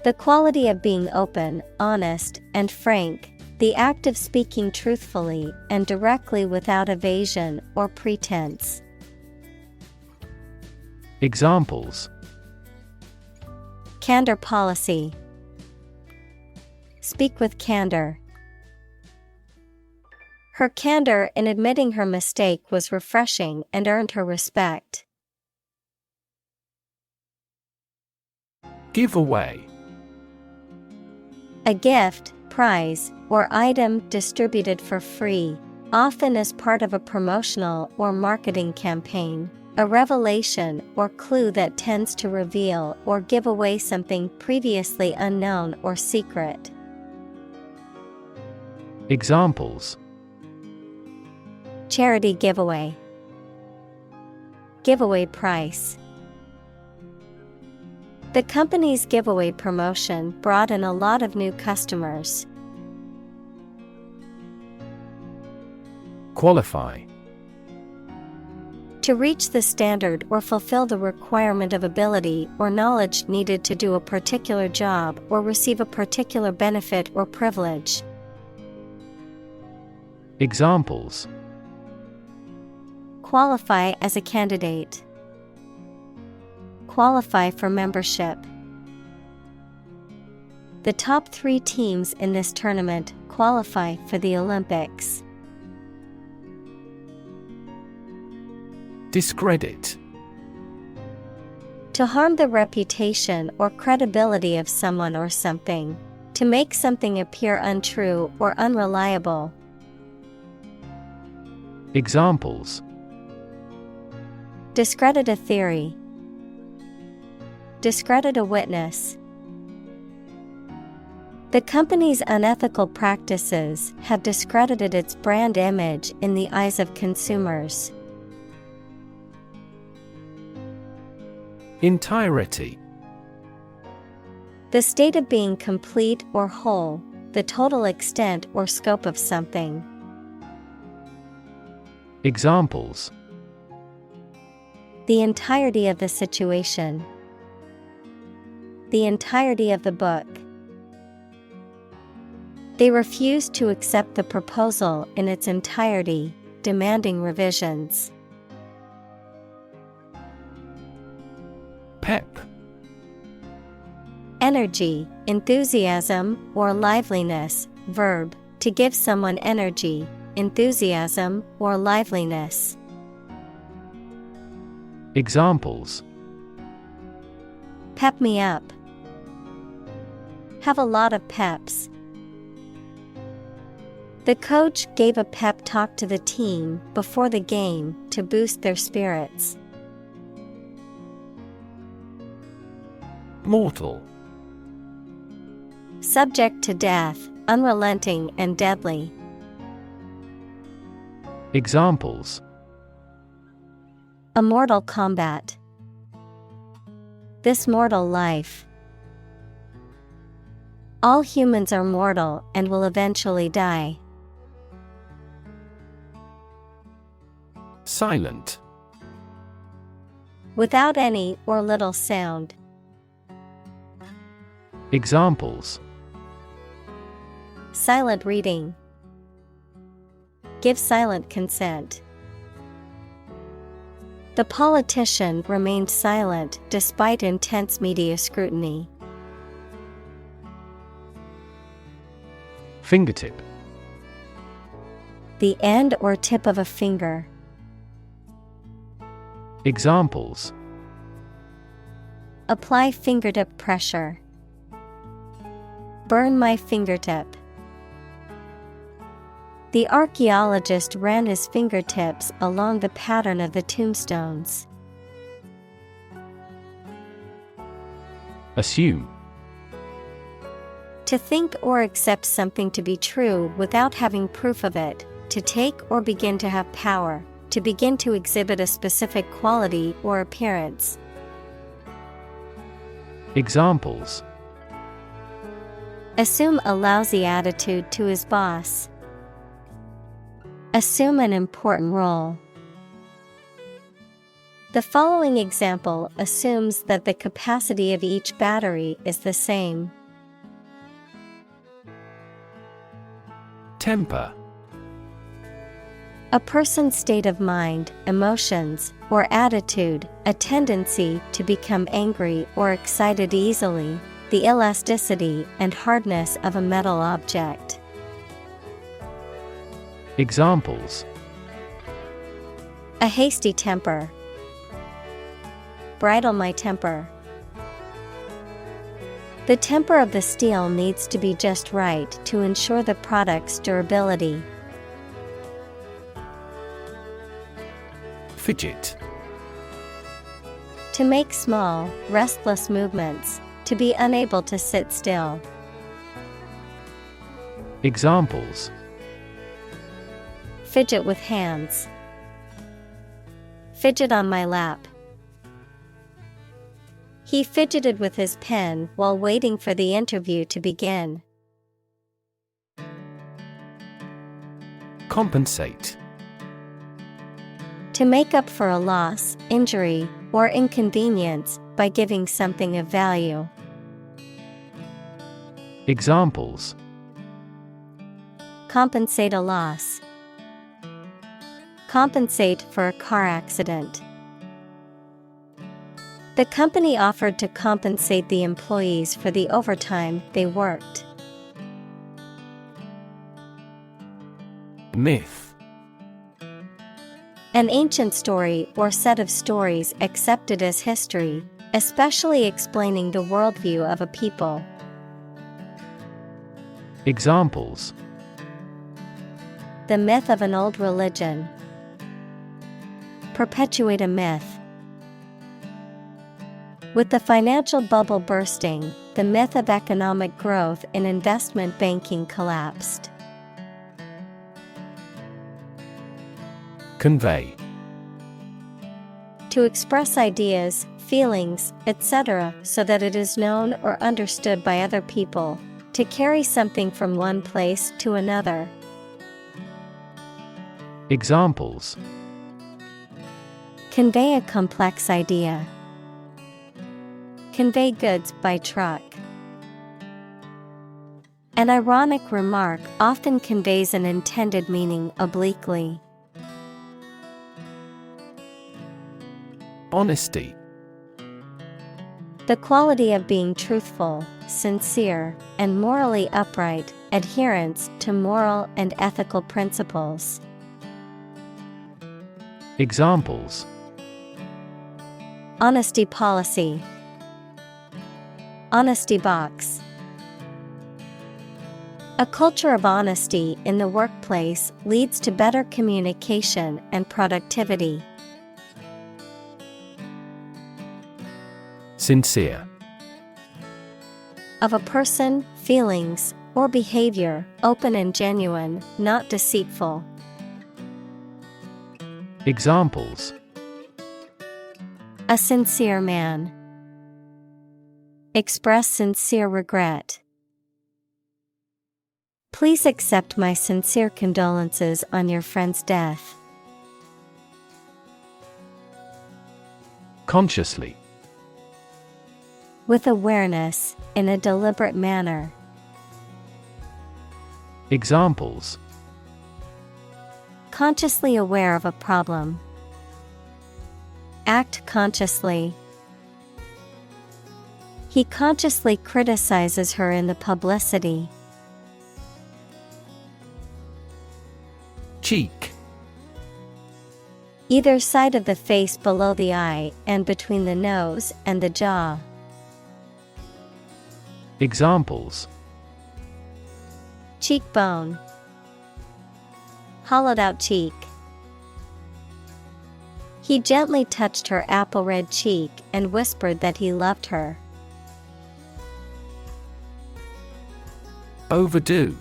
the quality of being open, honest, and frank, the act of speaking truthfully and directly without evasion or pretense.
Examples:
candor policy, speak with candor. Her candor in admitting her mistake was refreshing and earned her respect.
Give away:
a gift, prize, or item distributed for free, often as part of a promotional or marketing campaign. A revelation or clue that tends to reveal or give away something previously unknown or secret.
Examples:
charity giveaway, giveaway price. The company's giveaway promotion brought in a lot of new customers.
Qualify:
to reach the standard or fulfill the requirement of ability or knowledge needed to do a particular job or receive a particular benefit or privilege.
Examples:
qualify as a candidate, qualify for membership. The top 3 teams in this tournament qualify for the Olympics.
Discredit:
To harm the reputation or credibility of someone or something. To make something appear untrue or unreliable.
Examples:
discredit a theory. Discredit a witness. The company's unethical practices have discredited its brand image in the eyes of consumers.
Entirety.
The state of being complete or whole, the total extent or scope of something.
Examples:
the entirety of the situation. The entirety of the book. They refused to accept the proposal in its entirety, demanding revisions.
Pep.
Energy, enthusiasm, or liveliness. Verb, to give someone energy, enthusiasm, or liveliness.
Examples:
pep me up. Have a lot of peps. The coach gave a pep talk to the team before the game to boost their spirits.
Mortal.
Subject to death, unrelenting and deadly.
Examples:
a mortal combat. This mortal life. All humans are mortal and will eventually die.
Silent.
Without any or little sound.
Examples:
silent reading. Give silent consent. The politician remained silent despite intense media scrutiny.
Fingertip.
The end or tip of a finger.
Examples:
apply fingertip pressure. Burn my fingertip. The archaeologist ran his fingertips along the pattern of the tombstones.
Assume.
To think or accept something to be true without having proof of it, to take or begin to have power, to begin to exhibit a specific quality or appearance.
Examples:
assume a lousy attitude to his boss. Assume an important role. The following example assumes that the capacity of each battery is the same.
Temper.
A person's state of mind, emotions, or attitude, a tendency to become angry or excited easily, the elasticity and hardness of a metal object.
Examples:
a hasty temper. Bridle my temper. The temper of the steel needs to be just right to ensure the product's durability.
Fidget.
To make small, restless movements, to be unable to sit still.
Examples:
fidget with hands. Fidget on my lap. He fidgeted with his pen while waiting for the interview to begin.
Compensate.
To make up for a loss, injury, or inconvenience by giving something of value.
Examples:
compensate a loss. Compensate for a car accident. The company offered to compensate the employees for the overtime they worked.
Myth.
An ancient story or set of stories accepted as history, especially explaining the worldview of a people.
Examples:
The myth of an old religion. Perpetuate a myth. With the financial bubble bursting, the myth of economic growth in investment banking collapsed.
Convey.
To express ideas, feelings, etc., so that it is known or understood by other people. To carry something from one place to another.
Examples:
Convey a complex idea. Convey goods by truck. An ironic remark often conveys an intended meaning obliquely.
Honesty.
The quality of being truthful, sincere, and morally upright, adherence to moral and ethical principles.
Examples:
Honesty policy. Honesty box. A culture of honesty in the workplace leads to better communication and productivity.
Sincere.
Of a person, feelings, or behavior, open and genuine, not deceitful.
Examples:
A sincere man. Express sincere regret. Please accept my sincere condolences on your friend's death.
Consciously.
With awareness, in a deliberate manner.
Examples:
Consciously aware of a problem. Act consciously. He consciously criticizes her in the publicity.
Cheek.
Either side of the face below the eye and between the nose and the jaw.
Examples:
Cheekbone. Hollowed out cheek. He gently touched her apple red cheek and whispered that he loved her.
Overdo.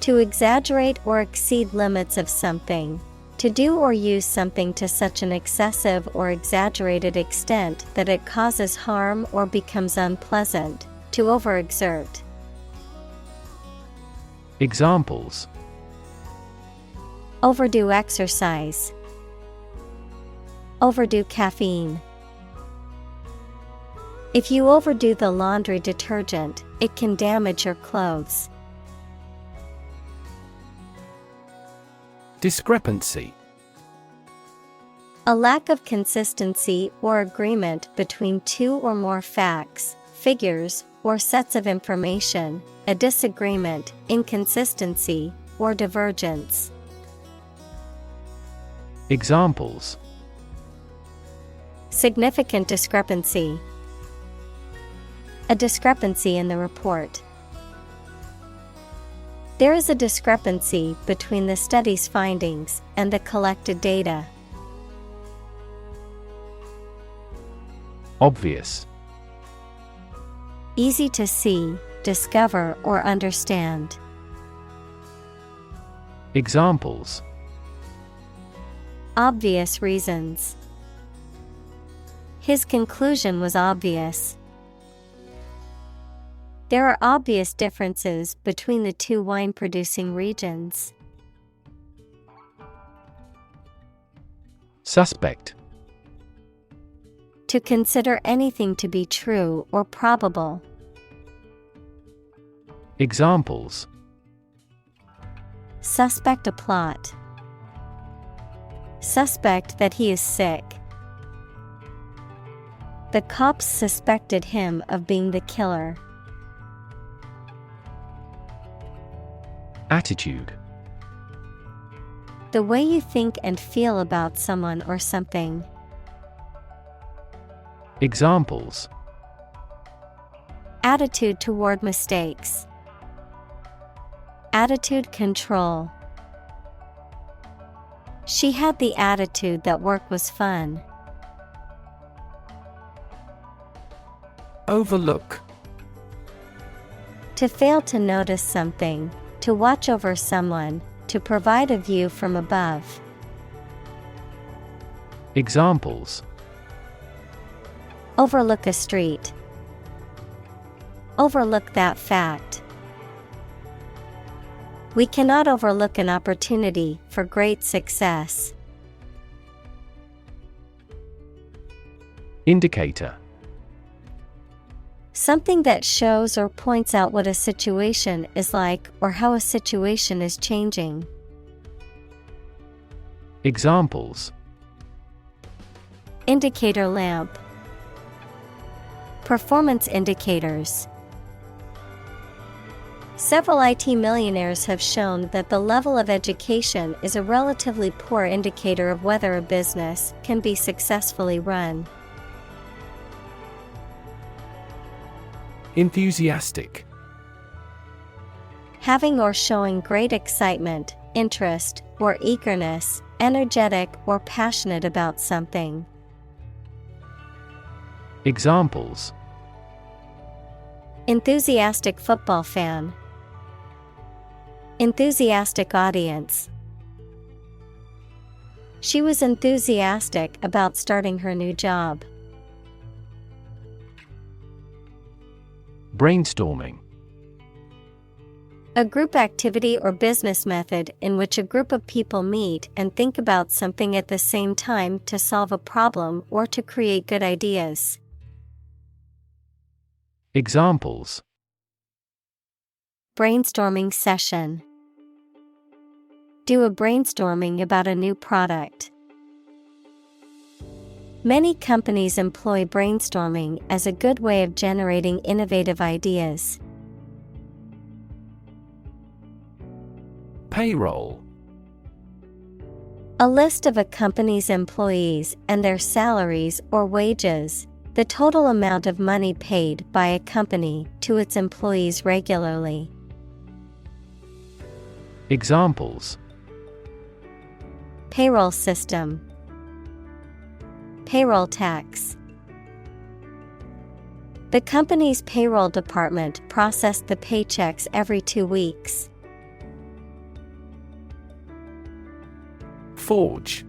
To exaggerate or exceed limits of something. To do or use something to such an excessive or exaggerated extent that it causes harm or becomes unpleasant. To overexert.
Examples:
Overdo exercise. Overdo caffeine. If you overdo the laundry detergent, it can damage your clothes.
Discrepancy.
A lack of consistency or agreement between two or more facts, figures, or sets of information, a disagreement, inconsistency, or divergence.
Examples:
Significant discrepancy. A discrepancy in the report. There is a discrepancy between the study's findings and the collected data.
Obvious.
Easy to see, discover, or understand.
Examples:
Obvious reasons. His conclusion was obvious. There are obvious differences between the two wine-producing regions.
Suspect.
To consider anything to be true or probable.
Examples:
Suspect a plot. Suspect that he is sick. The cops suspected him of being the killer.
Attitude.
The way you think and feel about someone or something.
Examples:
attitude toward mistakes, attitude control. She had the attitude that work was fun.
Overlook.
To fail to notice something, to watch over someone, to provide a view from above.
Examples:
overlook a street, overlook that fact. We cannot overlook an opportunity for great success.
Indicator.
Something that shows or points out what a situation is like or how a situation is changing.
Examples:
indicator lamp, performance indicators. Several IT millionaires have shown that the level of education is a relatively poor indicator of whether a business can be successfully run.
Enthusiastic.
Having or showing great excitement, interest, or eagerness, energetic or passionate about something.
Examples:
enthusiastic football fan, enthusiastic audience. She was enthusiastic about starting her new job.
Brainstorming.
A group activity or business method in which a group of people meet and think about something at the same time to solve a problem or to create good ideas.
Examples:
brainstorming session, do a brainstorming about a new product. Many companies employ brainstorming as a good way of generating innovative ideas.
Payroll.
A list of a company's employees and their salaries or wages, the total amount of money paid by a company to its employees regularly.
Examples:
payroll system, payroll tax. The company's payroll department processed the paychecks every 2 weeks.
Forge.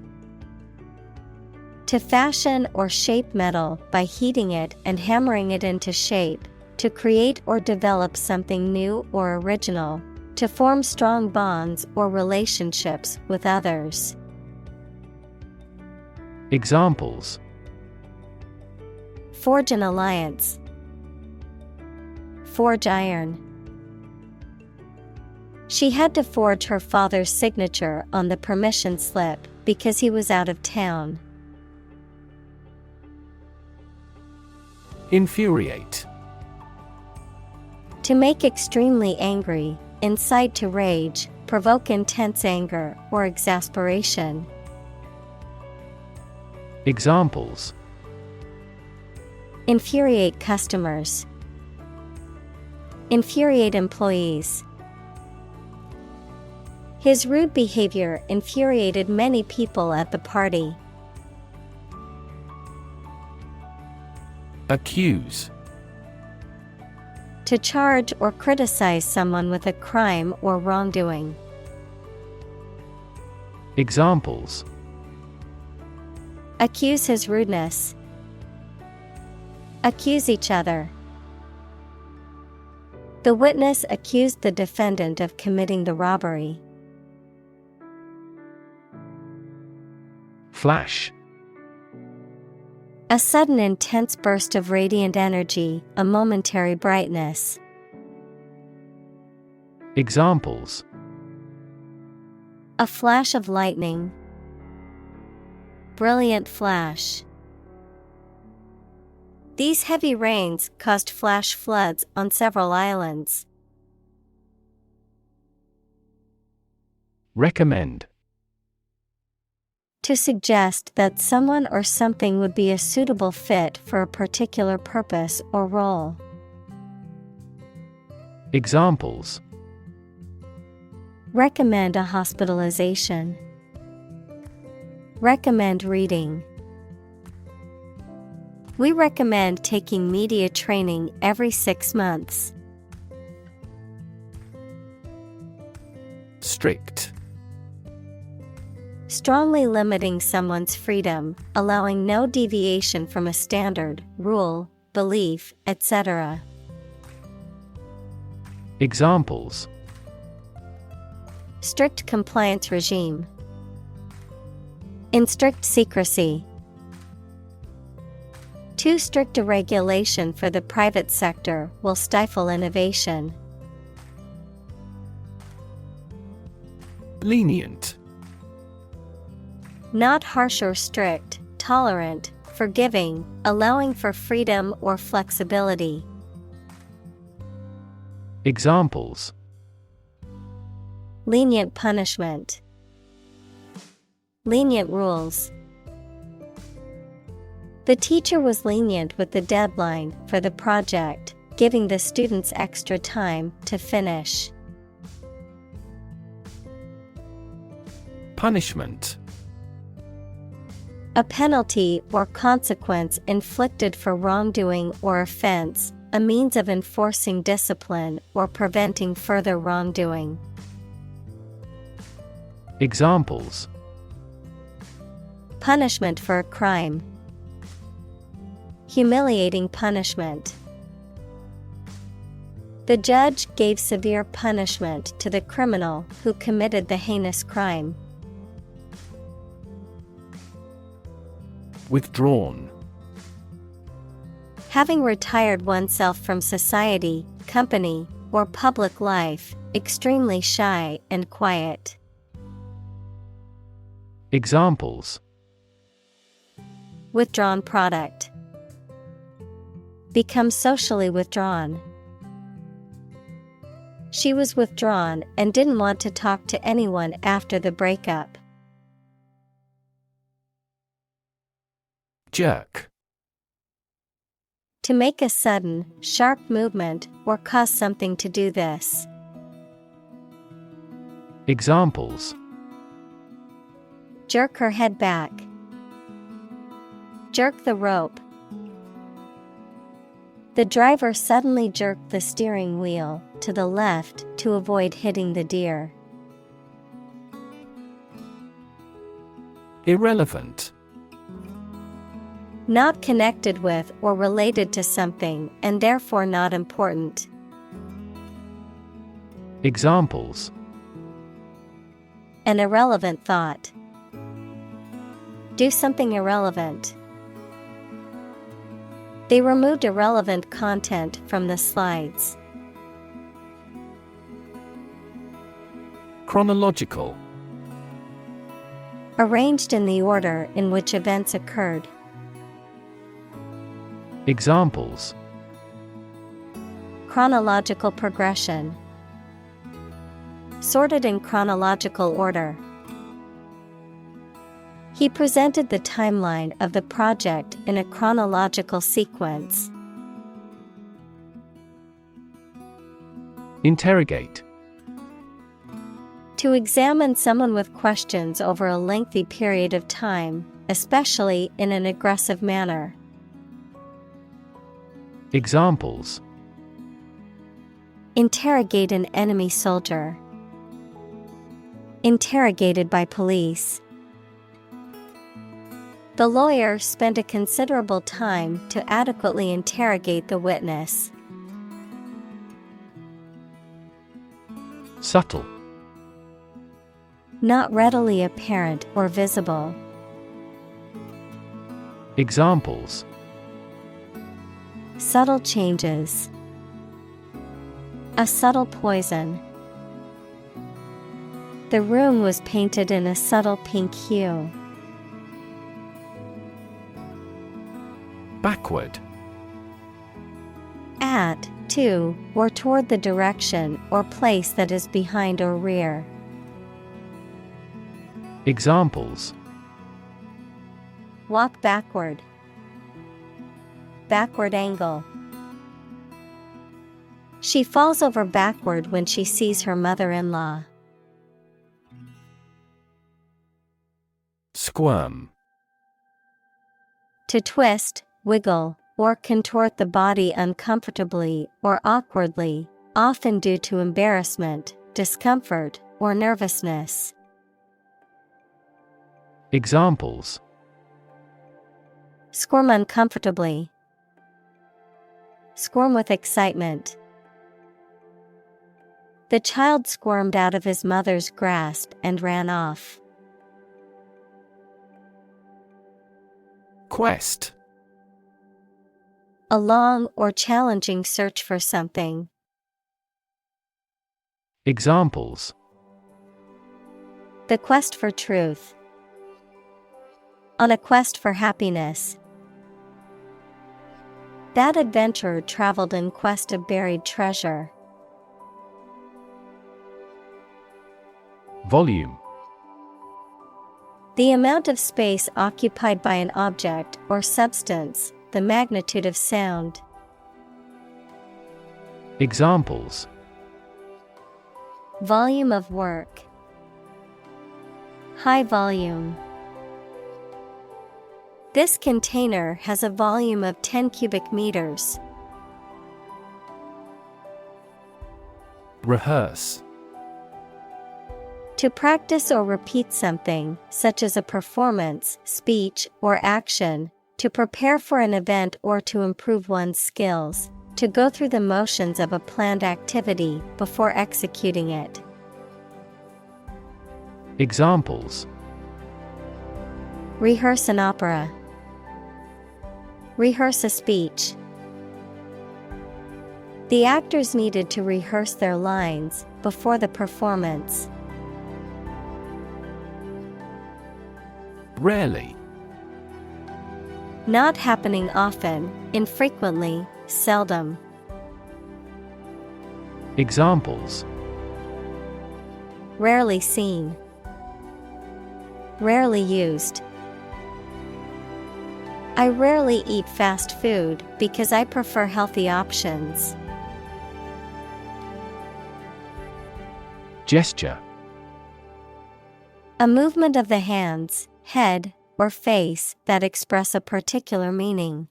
To fashion or shape metal by heating it and hammering it into shape, to create or develop something new or original, to form strong bonds or relationships with others.
Examples:
forge an alliance, forge iron. She had to forge her father's signature on the permission slip because he was out of town.
Infuriate.
To make extremely angry, incite to rage, provoke intense anger or exasperation.
Examples:
infuriate customers, infuriate employees. His rude behavior infuriated many people at the party.
Accuse.
To charge or criticize someone with a crime or wrongdoing.
Examples:
accuse his rudeness, accuse each other. The witness accused the defendant of committing the robbery.
Flash.
A sudden intense burst of radiant energy, a momentary brightness.
Examples:
a flash of lightning, brilliant flash. These heavy rains caused flash floods on several islands.
Recommend.
To suggest that someone or something would be a suitable fit for a particular purpose or role.
Examples:
Recommend a hospitalization. Recommend reading. We recommend taking media training every 6 months.
Strict.
Strongly limiting someone's freedom, allowing no deviation from a standard, rule, belief, etc.
Examples:
Strict compliance regime. In strict secrecy. Too strict a regulation for the private sector will stifle innovation.
Lenient.
Not harsh or strict, tolerant, forgiving, allowing for freedom or flexibility.
Examples:
Lenient punishment. Lenient rules. The teacher was lenient with the deadline for the project, giving the students extra time to finish.
Punishment.
A penalty or consequence inflicted for wrongdoing or offense, a means of enforcing discipline or preventing further wrongdoing.
Examples:
Punishment for a crime. Humiliating punishment. The judge gave severe punishment to the criminal who committed the heinous crime.
Withdrawn.
Having retired oneself from society, company, or public life, extremely shy and quiet.
Examples:
Withdrawn product. Become socially withdrawn. She was withdrawn and didn't want to talk to anyone after the breakup.
Jerk.
To make a sudden, sharp movement or cause something to do this.
Examples:
Jerk her head back. Jerk the rope. The driver suddenly jerked the steering wheel to the left to avoid hitting the deer.
Irrelevant.
Not connected with or related to something and therefore not important.
Examples:
An irrelevant thought. Do something irrelevant. They removed irrelevant content from the slides.
Chronological.
Arranged in the order in which events occurred.
Examples:
Chronological progression. Sorted in chronological order. He presented the timeline of the project in a chronological sequence.
Interrogate.
To examine someone with questions over a lengthy period of time, especially in an aggressive manner.
Examples:
Interrogate an enemy soldier. Interrogated by police. The lawyer spent a considerable time to adequately interrogate the witness.
Subtle.
Not readily apparent or visible.
Examples:
Subtle changes. A subtle poison. The room was painted in a subtle pink hue.
Backward.
At, to, or toward the direction or place that is behind or rear.
Examples:
Walk backward. Backward angle. She falls over backward when she sees her mother-in-law.
Squirm.
To twist, wiggle, or contort the body uncomfortably or awkwardly, often due to embarrassment, discomfort, or nervousness.
Examples:
Squirm uncomfortably. Squirm with excitement. The child squirmed out of his mother's grasp and ran off.
Quest.
A long or challenging search for something.
Examples:
The quest for truth. On a quest for happiness. That adventurer traveled in quest of buried treasure.
Volume.
The amount of space occupied by an object or substance, the magnitude of sound.
Examples:
Volume of work. High volume. This container has a volume of 10 cubic meters.
Rehearse.
To practice or repeat something, such as a performance, speech, or action, to prepare for an event or to improve one's skills, to go through the motions of a planned activity before executing it.
Examples:
Rehearse an opera. Rehearse a speech. The actors needed to rehearse their lines before the performance.
Rarely.
Not happening often, infrequently, seldom.
Examples:
Rarely seen. Rarely used. I rarely eat fast food because I prefer healthy options.
Gesture.
A movement of the hands, head, or face that express a particular meaning.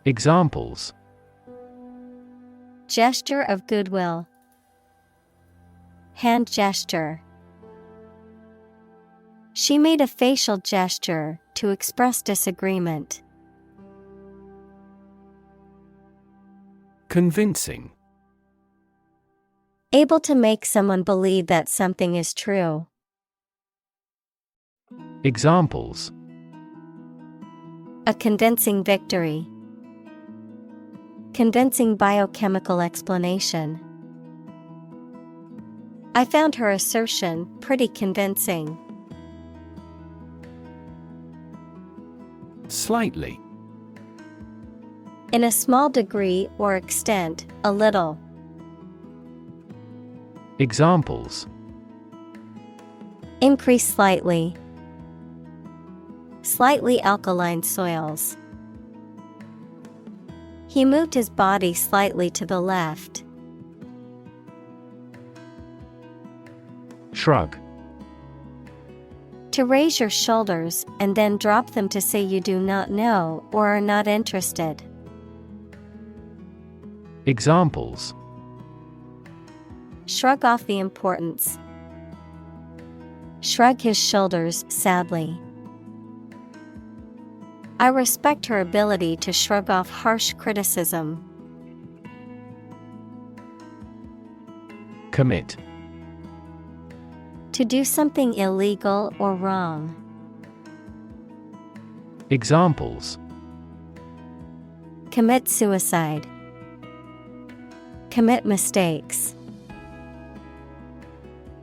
Examples:
Gesture of goodwill. Hand gesture. She made a facial gesture to express disagreement.
Convincing.
Able to make someone believe that something is true.
Examples:
A convincing victory. Convincing biochemical explanation. I found her assertion pretty convincing.
Slightly.
In a small degree or extent, a little.
Examples:
Increase slightly. Slightly alkaline soils. He moved his body slightly to the left.
Shrug.
To raise your shoulders and then drop them to say you do not know or are not interested.
Examples:
Shrug off the importance. Shrug his shoulders sadly. I respect her ability to shrug off harsh criticism.
Commit.
To do something illegal or wrong.
Examples:
Commit suicide. Commit mistakes.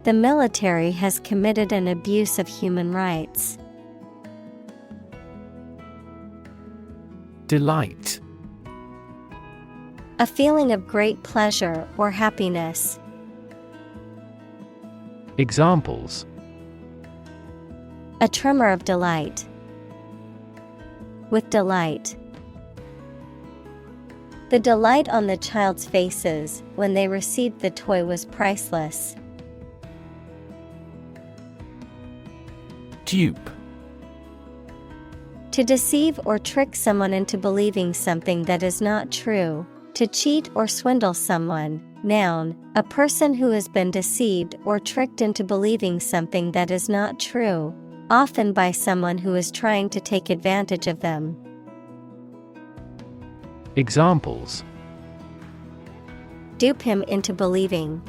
The military has committed an abuse of human rights.
Delight.
A feeling of great pleasure or happiness.
Examples:
A tremor of delight. With delight. The delight on the child's faces when they received the toy was priceless.
Dupe.
To deceive or trick someone into believing something that is not true. To cheat or swindle someone. Noun, a person who has been deceived or tricked into believing something that is not true, often by someone who is trying to take advantage of them.
Examples.
Dupe him into believing.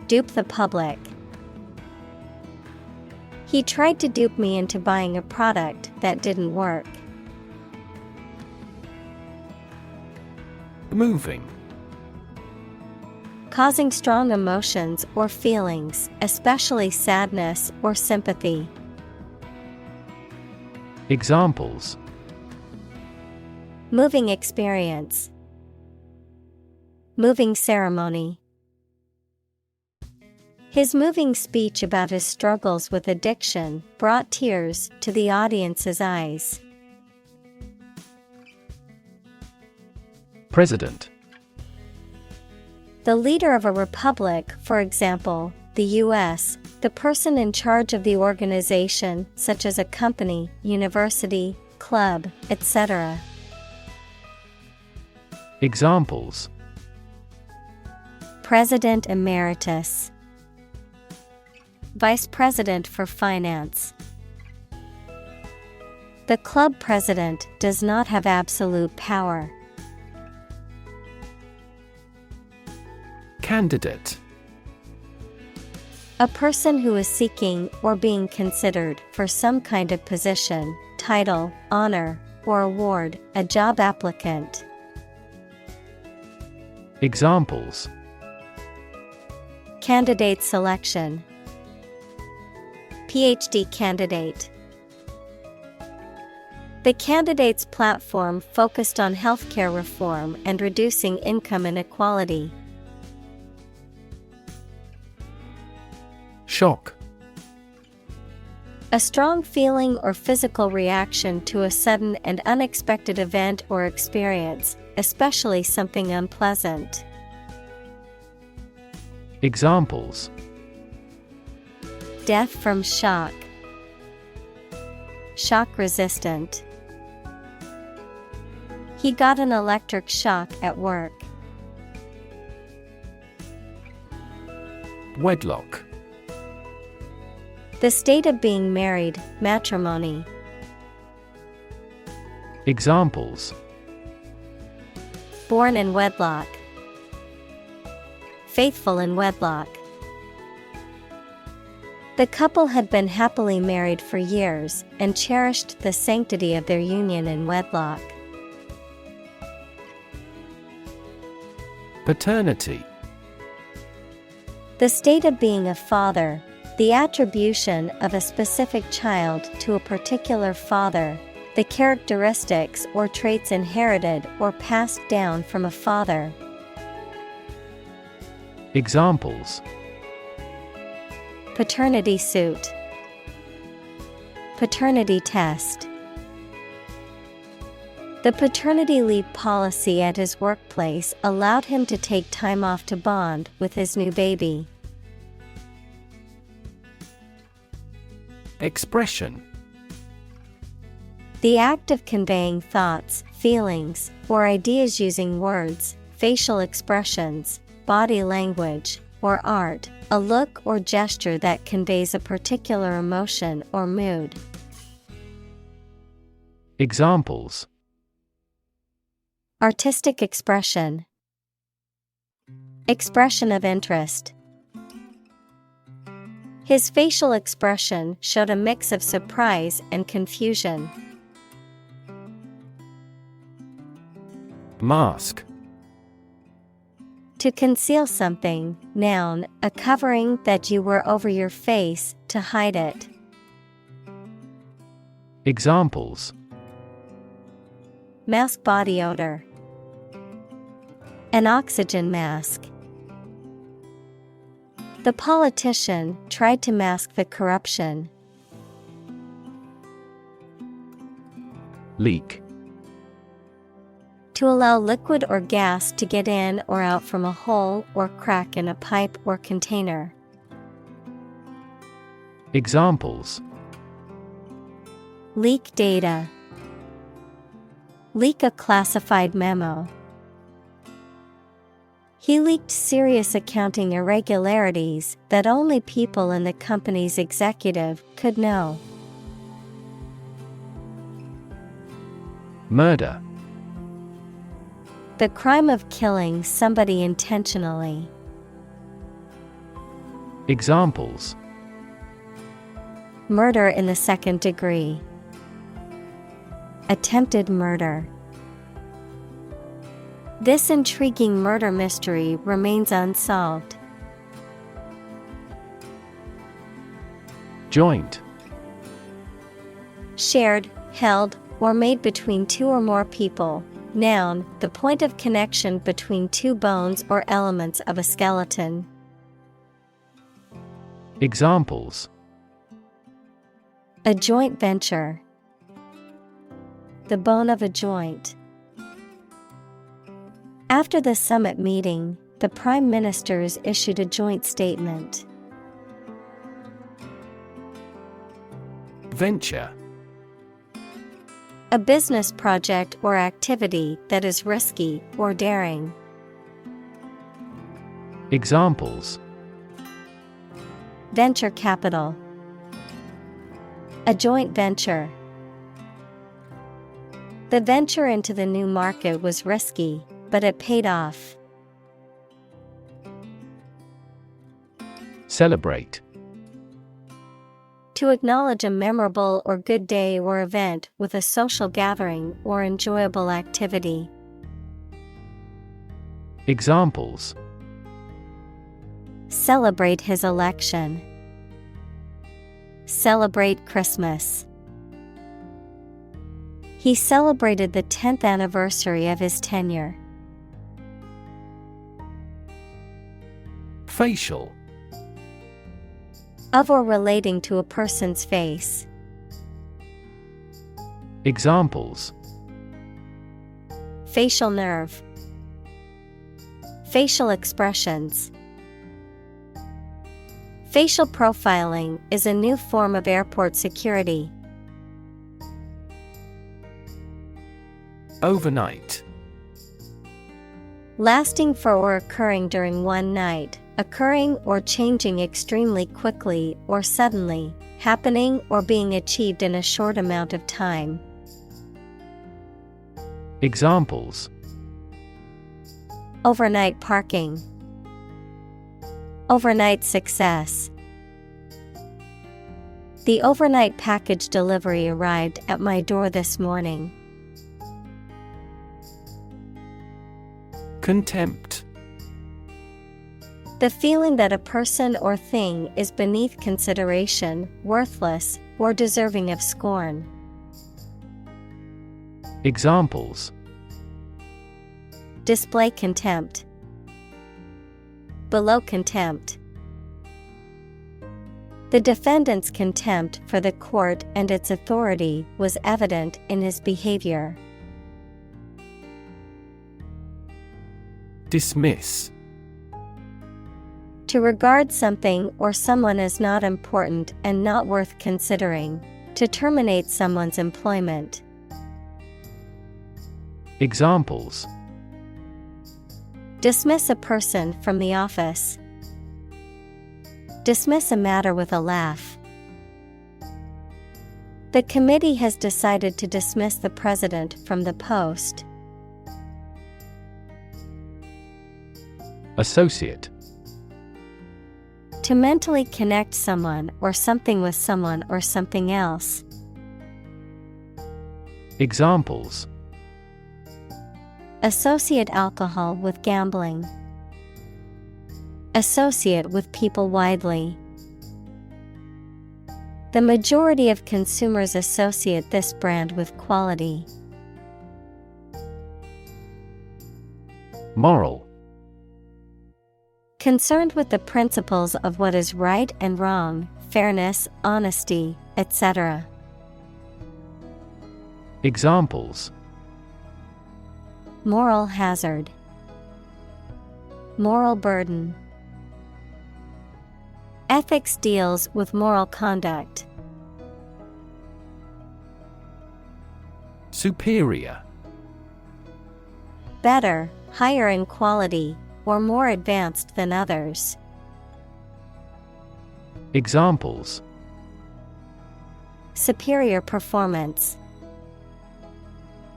Dupe the public. He tried to dupe me into buying a product that didn't work.
Moving.
Causing strong emotions or feelings, especially sadness or sympathy.
Examples.
Moving experience. Moving ceremony. His moving speech about his struggles with addiction brought tears to the audience's eyes.
President.
The leader of a republic, for example, the U.S., the person in charge of the organization, such as a company, university, club, etc.
Examples.
President Emeritus. Vice President for Finance. The club president does not have absolute power.
Candidate.
A person who is seeking or being considered for some kind of position, title, honor, or award, a job applicant.
Examples.
Candidate selection. PhD candidate. The candidate's platform focused on healthcare reform and reducing income inequality.
Shock.
A strong feeling or physical reaction to a sudden and unexpected event or experience, especially something unpleasant.
Examples.
Death from shock. Shock resistant. He got an electric shock at work.
Wedlock.
The state of being married, matrimony.
Examples.
Born in wedlock. Faithful in wedlock. The couple had been happily married for years and cherished the sanctity of their union in wedlock.
Paternity.
The state of being a father, the attribution of a specific child to a particular father, the characteristics or traits inherited or passed down from a father.
Examples.
Paternity suit. Paternity test. The paternity leave policy at his workplace allowed him to take time off to bond with his new baby.
Expression.
The act of conveying thoughts, feelings, or ideas using words, facial expressions, body language, or art, a look or gesture that conveys a particular emotion or mood.
Examples.
Artistic expression. Expression of interest. His facial expression showed a mix of surprise and confusion.
Mask.
To conceal something, noun, a covering that you wear over your face to hide it.
Examples.
Mask body odor. An oxygen mask. The politician tried to mask the corruption,
Leak.
To allow liquid or gas to get in or out from a hole or crack in a pipe or container.
Examples:
Leak data. Leak a classified memo. He leaked serious accounting irregularities that only people in the company's executive could know.
Murder.
The crime of killing somebody intentionally.
Examples:
Murder in the second degree. Attempted murder. This intriguing murder mystery remains unsolved.
Joint.
Shared, held, or made between two or more people. Noun, the point of connection between two bones or elements of a skeleton.
Examples:
A joint venture. The bone of a joint. After the summit meeting, the prime ministers issued a joint statement.
Venture.
A business project or activity that is risky or daring.
Examples:
Venture capital. A joint venture. The venture into the new market was risky, but it paid off.
Celebrate.
To acknowledge a memorable or good day or event with a social gathering or enjoyable activity.
Examples:
Celebrate his election. Celebrate Christmas. He celebrated the 10th anniversary of his tenure.
Facial.
Of or relating to a person's face.
Examples:
Facial nerve. Facial expressions. Facial profiling is a new form of airport security.
Overnight.
Lasting for or occurring during one night, occurring or changing extremely quickly or suddenly, happening or being achieved in a short amount of time.
Examples:
Overnight parking. Overnight success. The overnight package delivery arrived at my door this morning.
Contempt.
The feeling that a person or thing is beneath consideration, worthless, or deserving of scorn.
Examples:
Display contempt. Below contempt. The defendant's contempt for the court and its authority was evident in his behavior.
Dismiss.
To regard something or someone as not important and not worth considering. To terminate someone's employment.
Examples:
Dismiss a person from the office. Dismiss a matter with a laugh. The committee has decided to dismiss the president from the post.
Associate.
To mentally connect someone or something with someone or something else.
Examples:
Associate alcohol with gambling. Associate with people widely. The majority of consumers associate this brand with quality.
Moral.
Concerned with the principles of what is right and wrong, fairness, honesty, etc.
Examples:
moral hazard, moral burden. Ethics deals with moral conduct.
Superior.
Better, higher in quality, or more advanced than others.
Examples:
superior performance,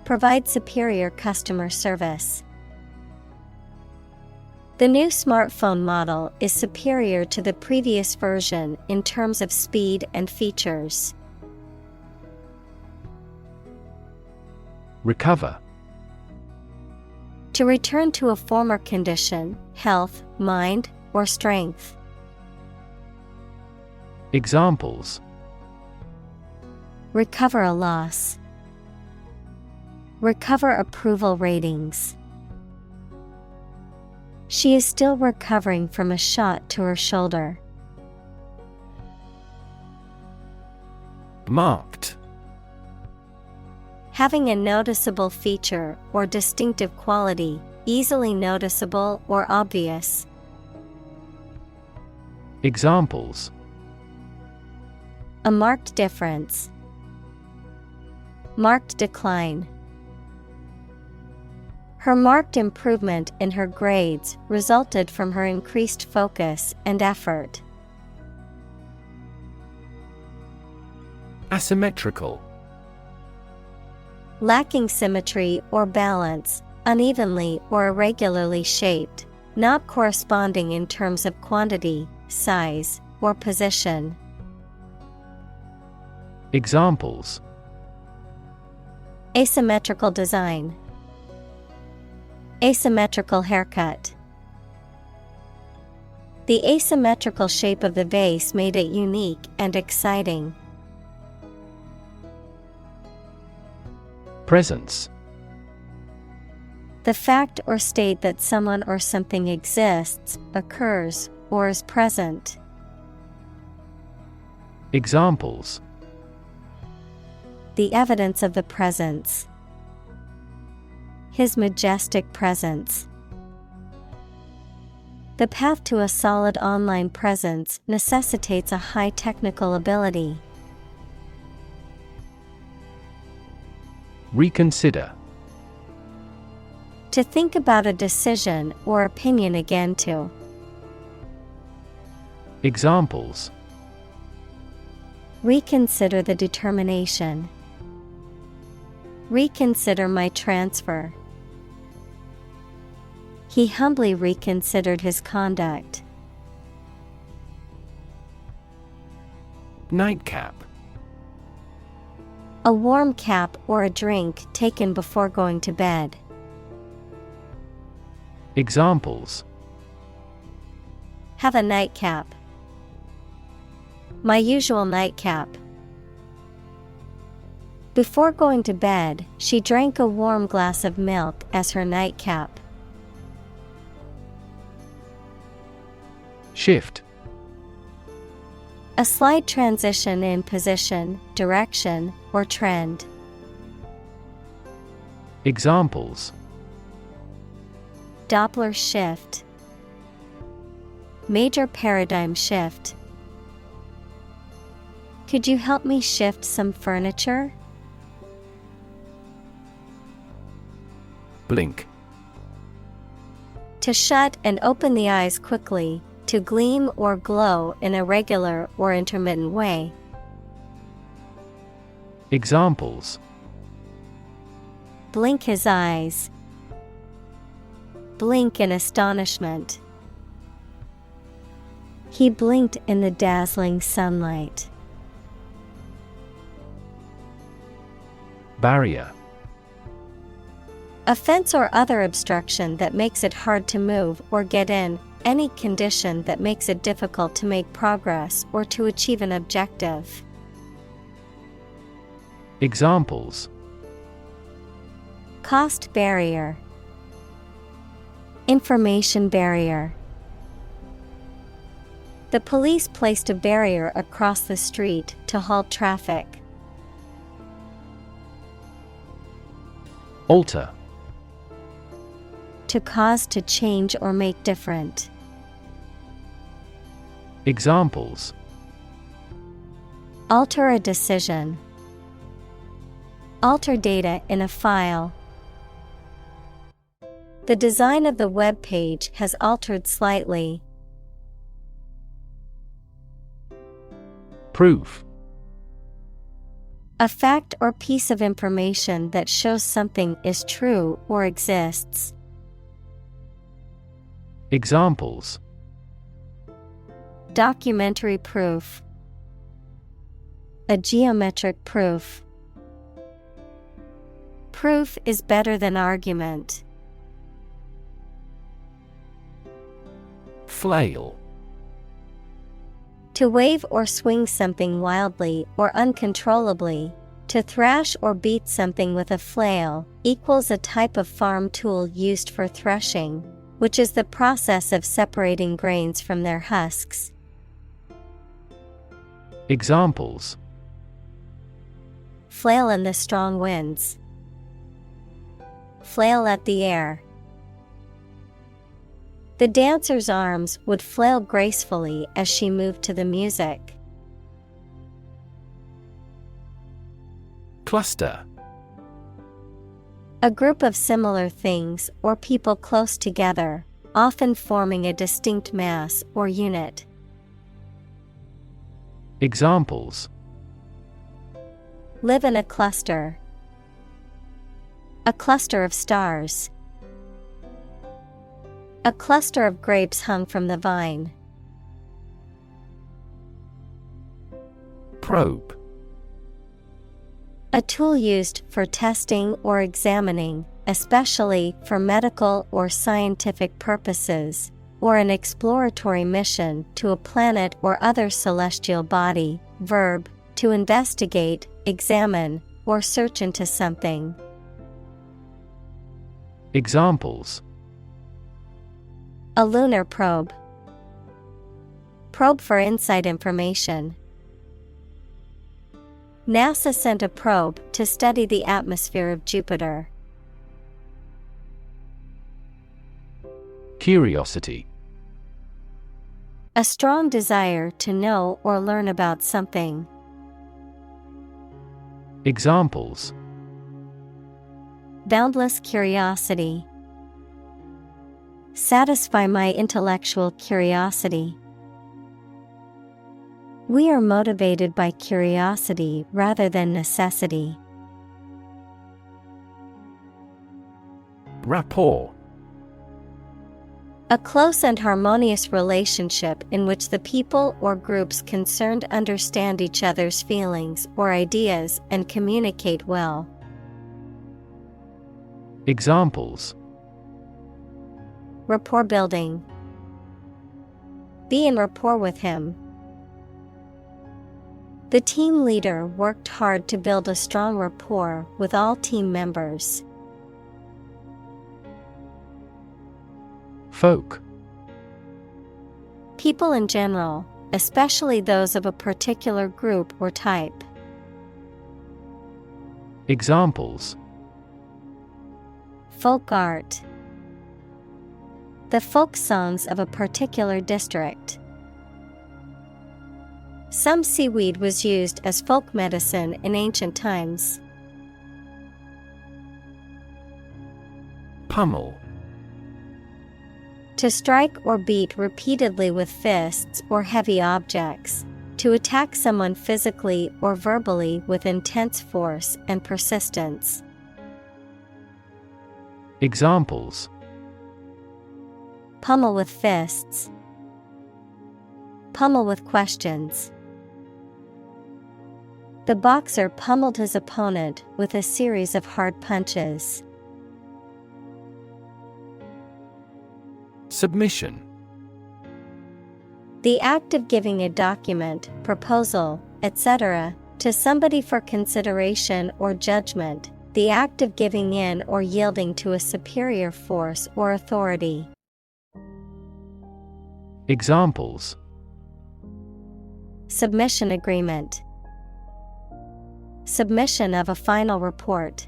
provide superior customer service. The new smartphone model is superior to the previous version in terms of speed and features.
Recover.
To return to a former condition, health, mind, or strength.
Examples:
recover a loss, recover approval ratings. She is still recovering from a shot to her shoulder.
Marked.
Having a noticeable feature or distinctive quality, easily noticeable or obvious.
Examples:
a marked difference, marked decline. Her marked improvement in her grades resulted from her increased focus and effort.
Asymmetrical.
Lacking symmetry or balance, unevenly or irregularly shaped, not corresponding in terms of quantity, size, or position.
Examples:
asymmetrical design, asymmetrical haircut. The asymmetrical shape of the vase made it unique and exciting.
Presence.
The fact or state that someone or something exists, occurs, or is present.
Examples:
the evidence of the presence, his majestic presence. The path to a solid online presence necessitates a high technical ability.
Reconsider.
To think about a decision or opinion again to.
Examples:
reconsider the determination. Reconsider my transfer. He humbly reconsidered his conduct.
Nightcap.
A warm cap or a drink taken before going to bed.
Examples:
have a nightcap. My usual nightcap. Before going to bed, she drank a warm glass of milk as her nightcap.
Shift.
A slight transition in position, direction, or trend.
Examples:
Doppler shift. Major paradigm shift. Could you help me shift some furniture?
Blink.
To shut and open the eyes quickly, to gleam or glow in a regular or intermittent way.
Examples:
blink his eyes. Blink in astonishment. He blinked in the dazzling sunlight.
Barrier.
A fence or other obstruction that makes it hard to move or get in, any condition that makes it difficult to make progress or to achieve an objective.
Examples:
cost barrier. Information barrier. The police placed a barrier across the street to halt traffic.
Alter.
To cause to change or make different.
Examples:
Alter a decision. Alter data in a file. The design of the web page has altered slightly.
Proof.
A fact or piece of information that shows something is true or exists.
Examples:
Documentary proof. A geometric proof. Proof is better than argument.
Flail.
To wave or swing something wildly or uncontrollably. To thrash or beat something with a flail equals a type of farm tool used for threshing, which is the process of separating grains from their husks.
Examples:
Flail in the strong winds. Flail at the air. The dancer's arms would flail gracefully as she moved to the music.
Cluster.
A group of similar things or people close together, often forming a distinct mass or unit.
Examples:
Live in a cluster. A cluster of stars. A cluster of grapes hung from the vine.
Probe.
A tool used for testing or examining, especially for medical or scientific purposes, or an exploratory mission to a planet or other celestial body. Verb, to investigate, examine, or search into something.
Examples:
A lunar probe. Probe for inside information. NASA sent a probe to study the atmosphere of Jupiter.
Curiosity.
A strong desire to know or learn about something.
Examples:
Boundless curiosity. Satisfy my intellectual curiosity. We are motivated by curiosity rather than necessity.
Rapport.
A close and harmonious relationship in which the people or groups concerned understand each other's feelings or ideas and communicate well.
Examples:
Rapport building. Be in rapport with him. The team leader worked hard to build a strong rapport with all team members.
Folk.
People in general, especially those of a particular group or type.
Examples:
Folk art. The folk songs of a particular district. Some seaweed was used as folk medicine in ancient times.
Pummel.
To strike or beat repeatedly with fists or heavy objects. To attack someone physically or verbally with intense force and persistence.
Examples:
Pummel with fists. Pummel with questions. The boxer pummeled his opponent with a series of hard punches.
Submission.
The act of giving a document, proposal, etc., to somebody for consideration or judgment. The act of giving in or yielding to a superior force or authority.
Examples:
Submission agreement. Submission of a final report.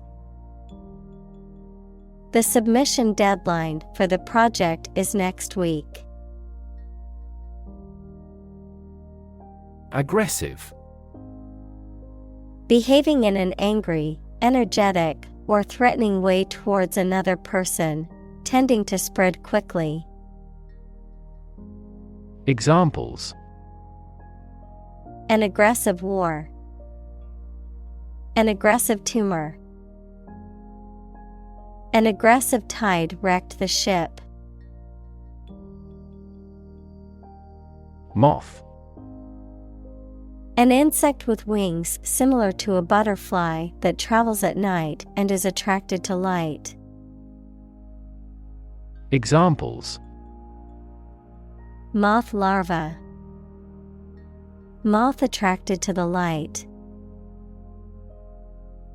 The submission deadline for the project is next week.
Aggressive.
Behaving in an angry, energetic, or threatening way towards another person, tending to spread quickly.
Examples:
An aggressive war. An aggressive tumor. An aggressive tide wrecked the ship.
Moth.
An insect with wings similar to a butterfly that travels at night and is attracted to light.
Examples:
Moth larva. Moth attracted to the light.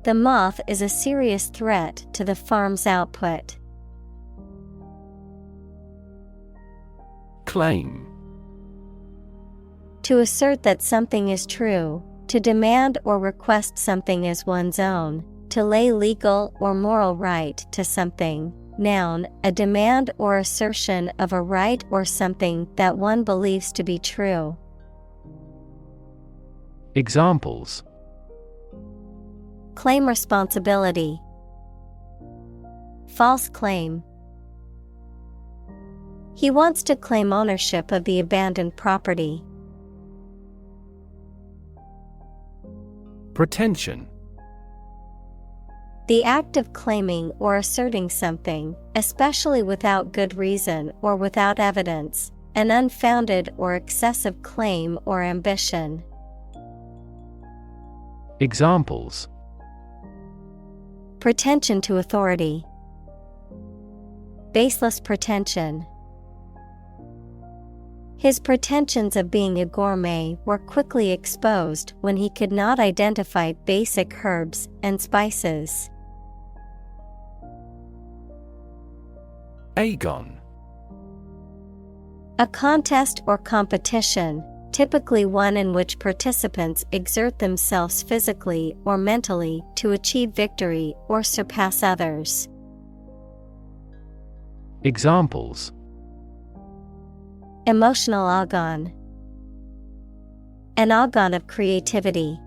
The moth is a serious threat to the farm's output.
Claim.
To assert that something is true, to demand or request something as one's own, to lay legal or moral right to something. Noun, a demand or assertion of a right or something that one believes to be true.
Examples:
Claim responsibility. False claim. He wants to claim ownership of the abandoned property.
Pretension.
The act of claiming or asserting something, especially without good reason or without evidence, an unfounded or excessive claim or ambition.
Examples:
Pretension to authority. Baseless pretension. His pretensions of being a gourmet were quickly exposed when he could not identify basic herbs and spices.
Agon.
A contest or competition, typically one in which participants exert themselves physically or mentally to achieve victory or surpass others.
Examples:
Emotional agon. An agon of creativity.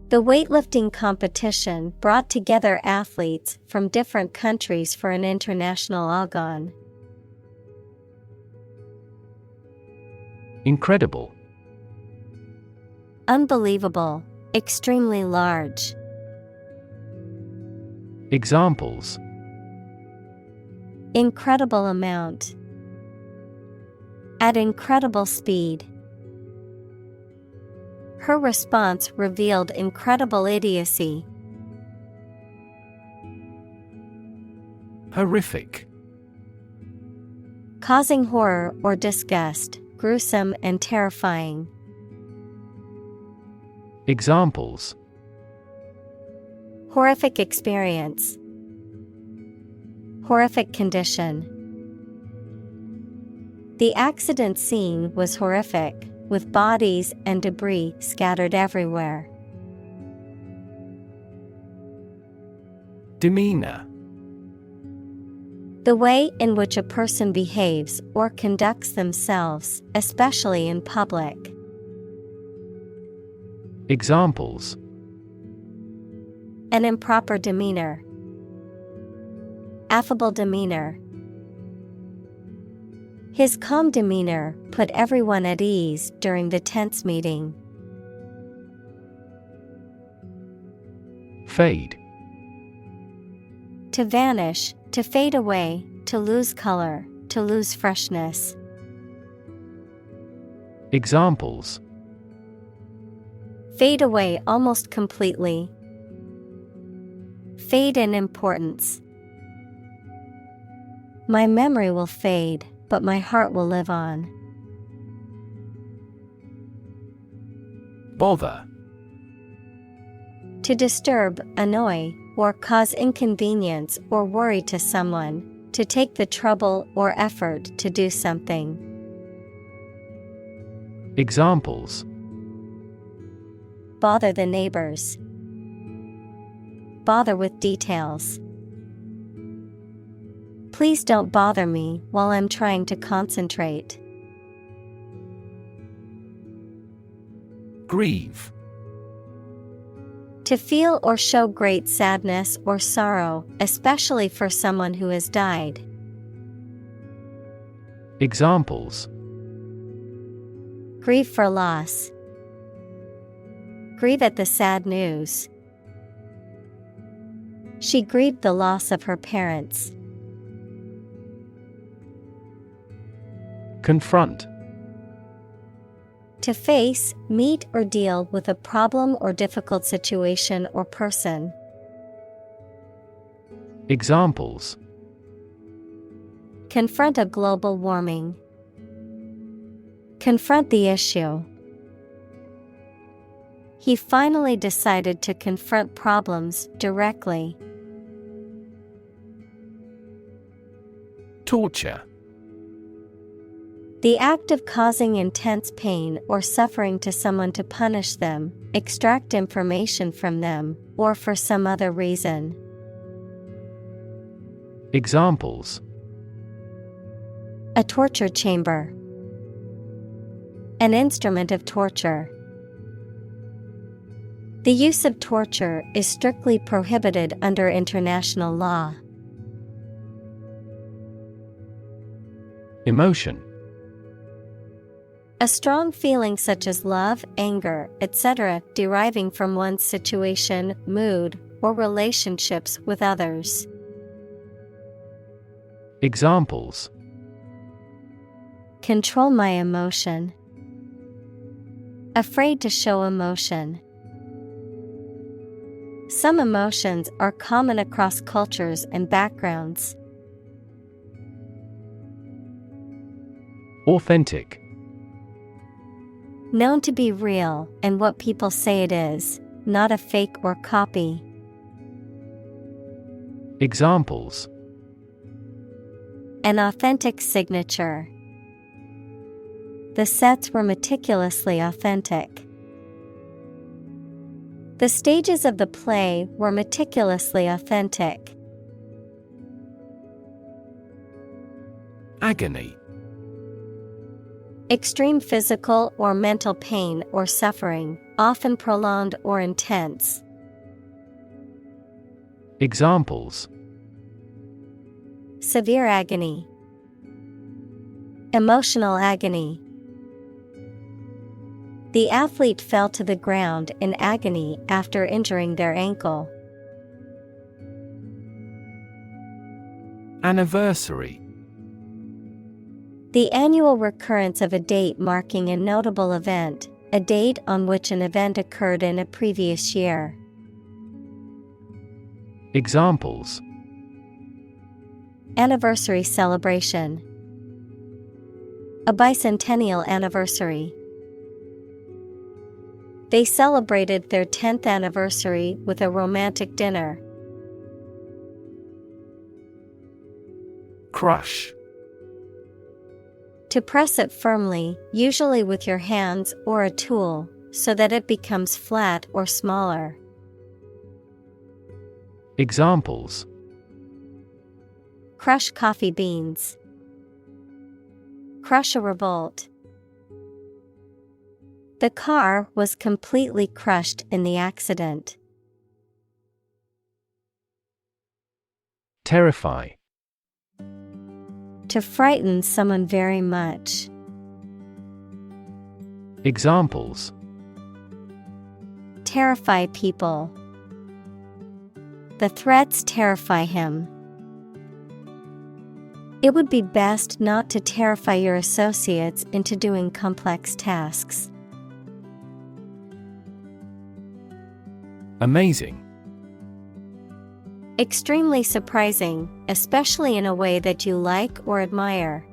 The weightlifting competition brought together athletes from different countries for an international agon.
Incredible.
Unbelievable, extremely large.
Examples:
Incredible amount. At incredible speed. Her response revealed incredible idiocy.
Horrific.
Causing horror or disgust, gruesome and terrifying.
Examples:
Horrific experience. Horrific condition. The accident scene was horrific, with bodies and debris scattered everywhere.
Demeanor.
The way in which a person behaves or conducts themselves, especially in public.
Examples:
An improper demeanor. Affable demeanor. His calm demeanor put everyone at ease during the tense meeting.
Fade.
To vanish, to fade away, to lose color, to lose freshness.
Examples:
Fade away almost completely. Fade in importance. My memory will fade, but my heart will live on.
Bother.
To disturb, annoy, or cause inconvenience or worry to someone, to take the trouble or effort to do something.
Examples:
Bother the neighbors. Bother with details. Please don't bother me while I'm trying to concentrate.
Grieve.
To feel or show great sadness or sorrow, especially for someone who has died.
Examples:
Grieve for loss. Grieve at the sad news. She grieved the loss of her parents.
Confront.
To face, meet, or deal with a problem or difficult situation or person.
Examples:
Confront a global warming. Confront the issue. He finally decided to confront problems directly.
Torture.
The act of causing intense pain or suffering to someone to punish them, extract information from them, or for some other reason.
Examples:
A torture chamber. An instrument of torture. The use of torture is strictly prohibited under international law.
Emotion.
A strong feeling such as love, anger, etc., deriving from one's situation, mood, or relationships with others.
Examples:
Control my emotion. Afraid to show emotion. Some emotions are common across cultures and backgrounds.
Authentic.
Known to be real and what people say it is, not a fake or copy.
Examples:
An authentic signature. The sets were meticulously authentic. The stages of the play were meticulously authentic.
Agony.
Extreme physical or mental pain or suffering, often prolonged or intense.
Examples:
Severe agony. Emotional agony. The athlete fell to the ground in agony after injuring their ankle.
Anniversary.
The annual recurrence of a date marking a notable event, a date on which an event occurred in a previous year.
Examples:
Anniversary celebration. A bicentennial anniversary. They celebrated their 10th anniversary with a romantic dinner.
Crush.
To press it firmly, usually with your hands or a tool, so that it becomes flat or smaller.
Examples:
Crush coffee beans. Crush a revolt. The car was completely crushed in the accident.
Terrify.
To frighten someone very much.
Examples:
Terrify people. The threats terrify him. It would be best not to terrify your associates into doing complex tasks.
Amazing.
Extremely surprising, especially in a way that you like or admire.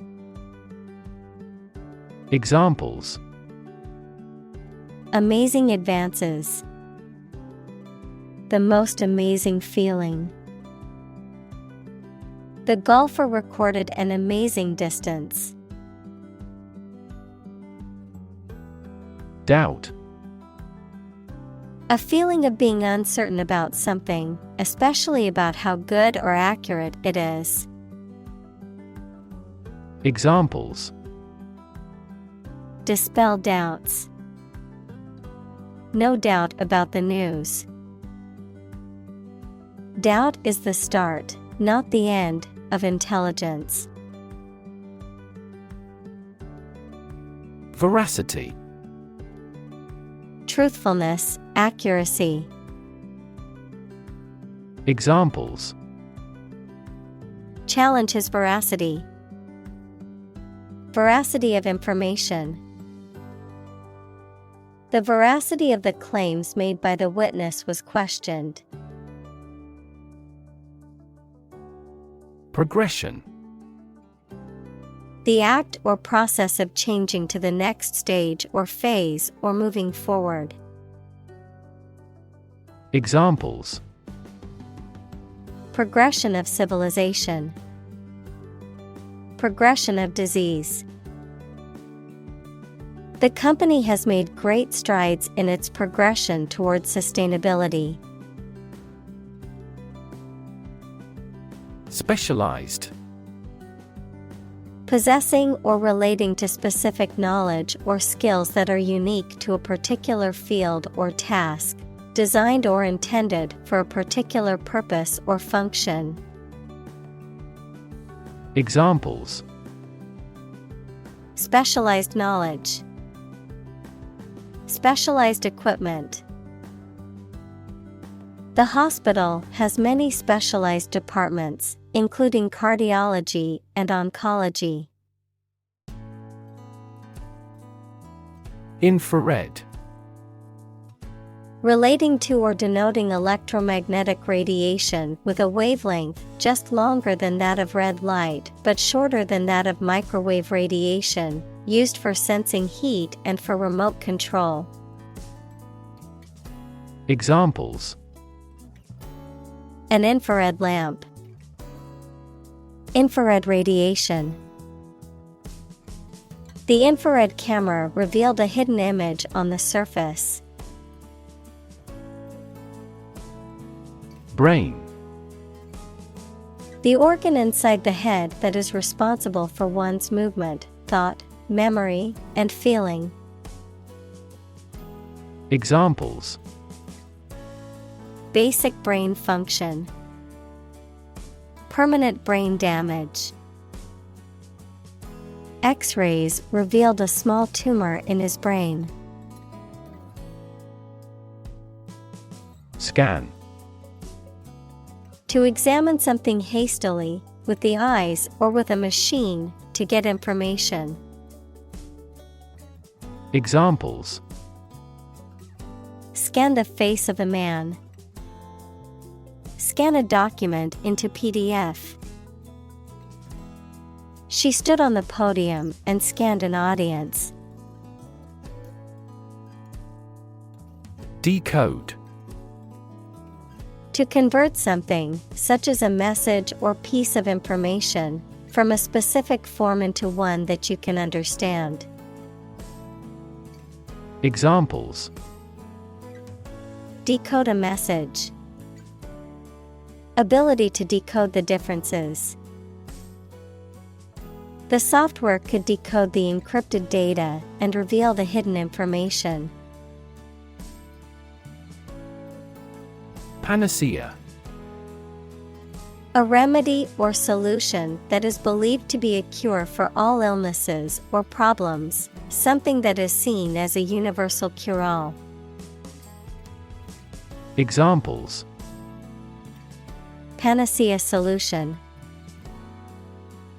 Examples:
Amazing advances. The most amazing feeling. The golfer recorded an amazing distance.
Doubt.
A feeling of being uncertain about something, especially about how good or accurate it is.
Examples:
dispel doubts. No doubt about the news. Doubt is the start, not the end, of intelligence.
Veracity.
Truthfulness, accuracy.
Examples:
challenge his veracity. Veracity of information. The veracity of the claims made by the witness was questioned.
Progression.
The act or process of changing to the next stage or phase or moving forward.
Examples:
progression of civilization. Progression of disease. The company has made great strides in its progression towards sustainability.
Specialized.
Possessing or relating to specific knowledge or skills that are unique to a particular field or task, designed or intended for a particular purpose or function.
Examples:
specialized knowledge. Specialized equipment. The hospital has many specialized departments, including cardiology and oncology.
Infrared.
Relating to or denoting electromagnetic radiation with a wavelength just longer than that of red light but shorter than that of microwave radiation, used for sensing heat and for remote control.
Examples:
an infrared lamp. Infrared radiation. The infrared camera revealed a hidden image on the surface.
Brain.
The organ inside the head that is responsible for one's movement, thought, memory, and feeling.
Examples:
basic brain function. Permanent brain damage. X-rays revealed a small tumor in his brain.
Scan.
To examine something hastily, with the eyes or with a machine, to get information.
Examples:
scan the face of a man. Scan a document into PDF. She stood on the podium and scanned an audience.
Decode.
To convert something, such as a message or piece of information, from a specific form into one that you can understand.
Examples:
decode a message. Ability to decode the differences. The software could decode the encrypted data and reveal the hidden information.
Panacea.
A remedy or solution that is believed to be a cure for all illnesses or problems, something that is seen as a universal cure-all.
Examples:
panacea solution.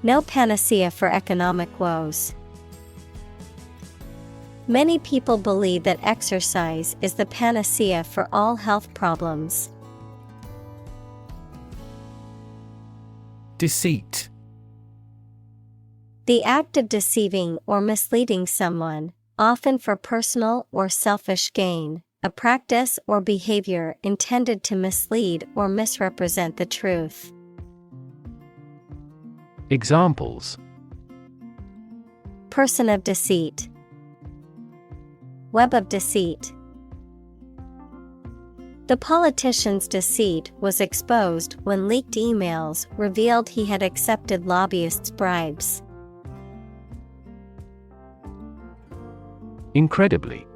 No panacea for economic woes. Many people believe that exercise is the panacea for all health problems.
Deceit.
The act of deceiving or misleading someone, often for personal or selfish gain, a practice or behavior intended to mislead or misrepresent the truth.
Examples:
person of deceit. Web of deceit. The politician's deceit was exposed when leaked emails revealed he had accepted lobbyists' bribes.
Incredibly.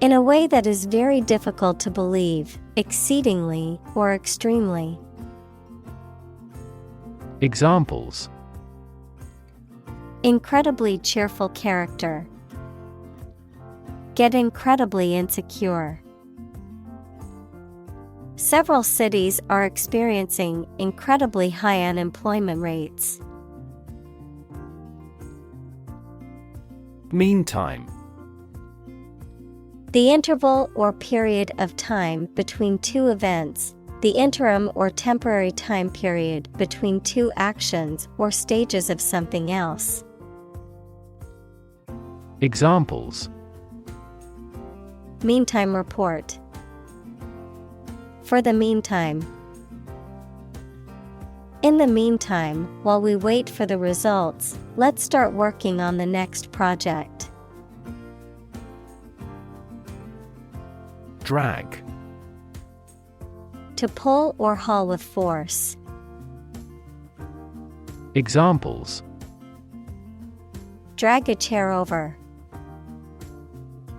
In a way that is very difficult to believe, exceedingly, or extremely.
Examples:
Incredibly cheerful character. Get incredibly insecure. Several cities are experiencing incredibly high unemployment rates.
Meantime.
The interval or period of time between two events, the interim or temporary time period between two actions or stages of something else.
Examples:
Meantime report. For the meantime. In the meantime, while we wait for the results, let's start working on the next project.
Drag.
To pull or haul with force.
Examples:
Drag a chair over.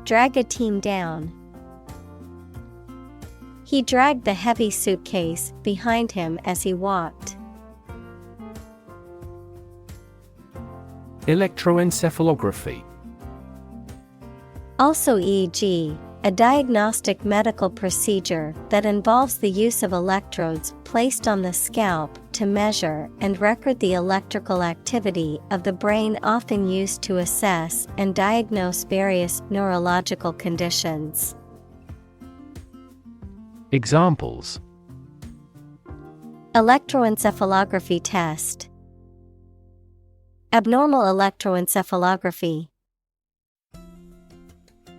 Drag a team down. He dragged the heavy suitcase behind him as he walked.
Electroencephalography.
Also EEG, a diagnostic medical procedure that involves the use of electrodes placed on the scalp to measure and record the electrical activity of the brain, often used to assess and diagnose various neurological conditions.
Examples:
Electroencephalography test. Abnormal electroencephalography.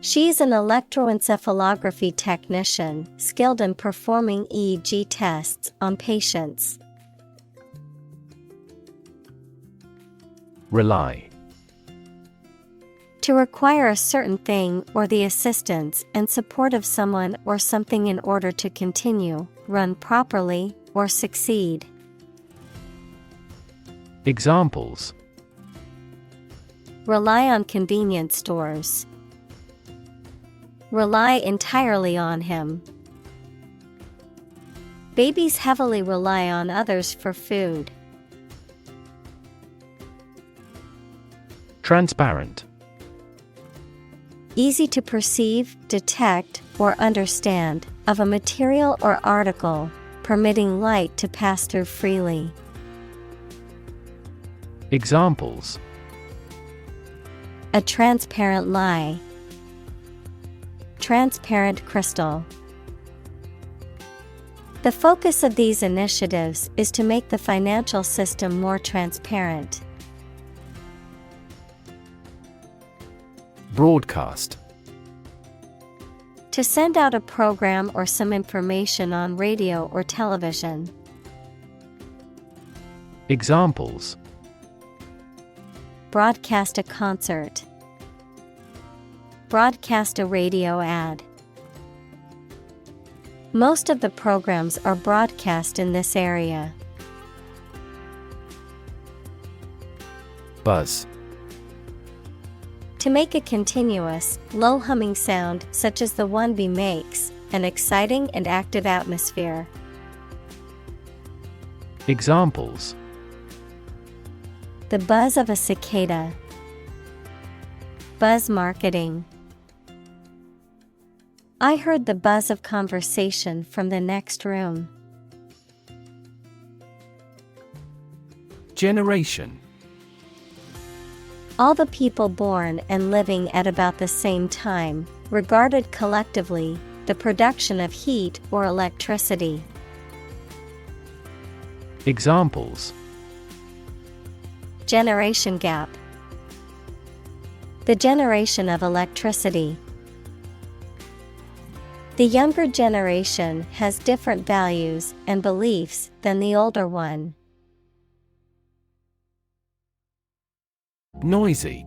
She is an electroencephalography technician skilled in performing EEG tests on patients.
Rely.
To require a certain thing or the assistance and support of someone or something in order to continue, run properly, or succeed.
Examples:
Rely on convenience stores. Rely entirely on him. Babies heavily rely on others for food.
Transparent.
Easy to perceive, detect, or understand, of a material or article, permitting light to pass through freely.
Examples:
A transparent lie. Transparent crystal. The focus of these initiatives is to make the financial system more transparent.
Broadcast.
To send out a program or some information on radio or television.
Examples:
Broadcast a concert. Broadcast a radio ad. Most of the programs are broadcast in this area.
Buzz.
To make a continuous, low humming sound such as the one bee makes, an exciting and active atmosphere.
Examples:
The buzz of a cicada. Buzz marketing. I heard the buzz of conversation from the next room.
Generation.
All the people born and living at about the same time, regarded collectively, the production of heat or electricity.
Examples:
Generation gap. The generation of electricity. The younger generation has different values and beliefs than the older one.
Noisy.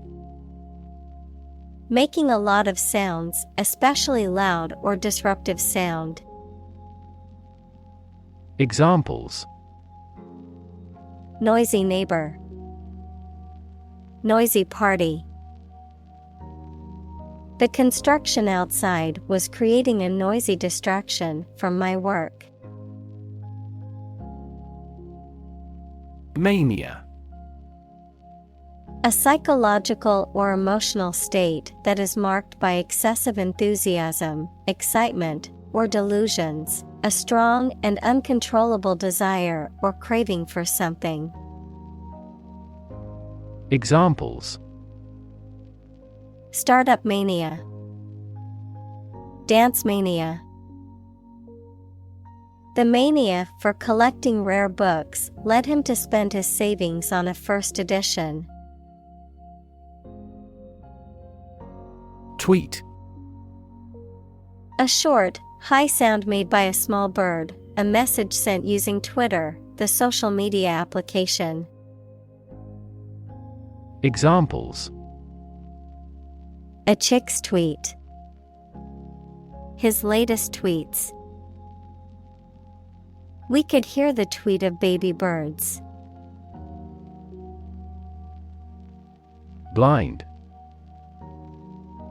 Making a lot of sounds, especially loud or disruptive sound.
Examples:
Noisy neighbor. Noisy party. The construction outside was creating a noisy distraction from my work.
Mania.
A psychological or emotional state that is marked by excessive enthusiasm, excitement, or delusions, a strong and uncontrollable desire or craving for something.
Examples:
Startup mania, dance mania. The mania for collecting rare books led him to spend his savings on a first edition.
Tweet.
A short, high sound made by a small bird, a message sent using Twitter, the social media application.
Examples:
A chick's tweet. His latest tweets. We could hear the tweet of baby birds.
Blind.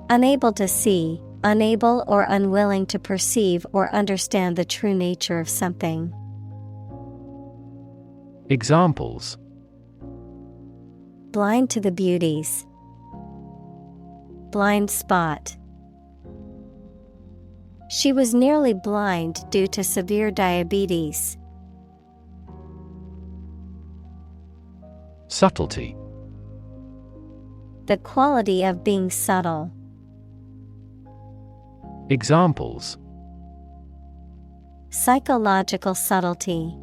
Unable to see, unable or unwilling to perceive or understand the true nature of something.
Examples:
Blind to the beauties. Blind spot. She was nearly blind due to severe diabetes.
Subtlety.
The quality of being subtle.
Examples:
Psychological subtlety.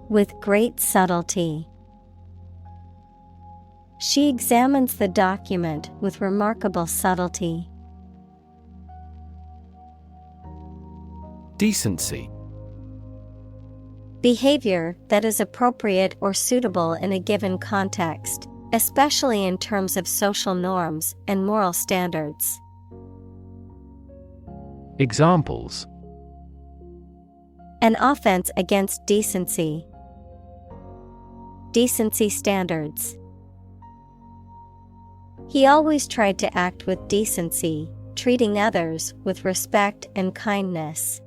With great subtlety. She examines the document with remarkable subtlety.
Decency.
Behavior that is appropriate or suitable in a given context, especially in terms of social norms and moral standards.
Examples:
An offense against decency. Decency standards. He always tried to act with decency, treating others with respect and kindness.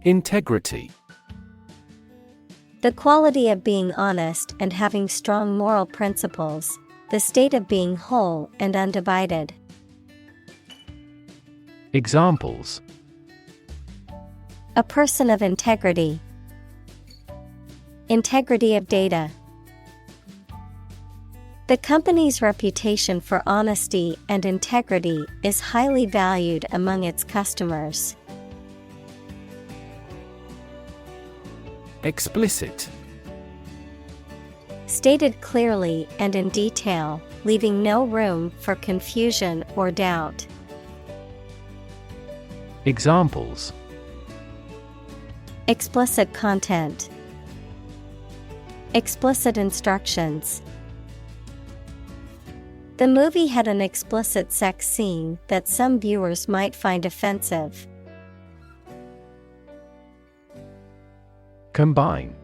Integrity.
The quality of being honest and having strong moral principles, the state of being whole and undivided.
Examples:
A person of integrity. Integrity of data. The company's reputation for honesty and integrity is highly valued among its customers.
Explicit.
Stated clearly and in detail, leaving no room for confusion or doubt.
Examples:
Explicit content. Explicit instructions. The movie had an explicit sex scene that some viewers might find offensive.
Combine.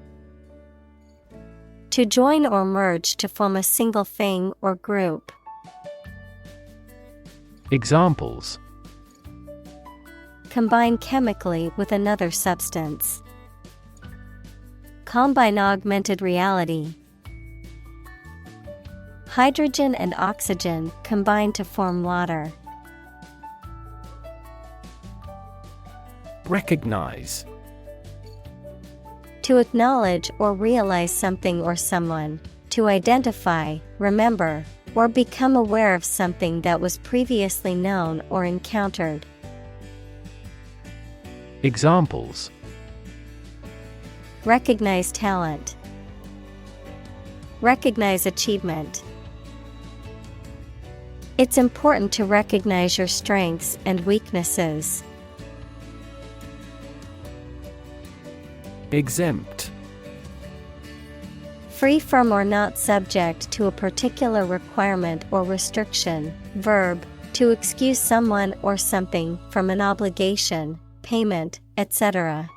To join or merge to form a single thing or group.
Examples:
Combine chemically with another substance. Combine augmented reality. Hydrogen and oxygen combine to form water.
Recognize.
To acknowledge or realize something or someone, to identify, remember, or become aware of something that was previously known or encountered.
Examples:
Recognize talent. Recognize achievement. It's important to recognize your strengths and weaknesses.
Exempt.
Free from or not subject to a particular requirement or restriction. Verb, to excuse someone or something from an obligation, payment, etc.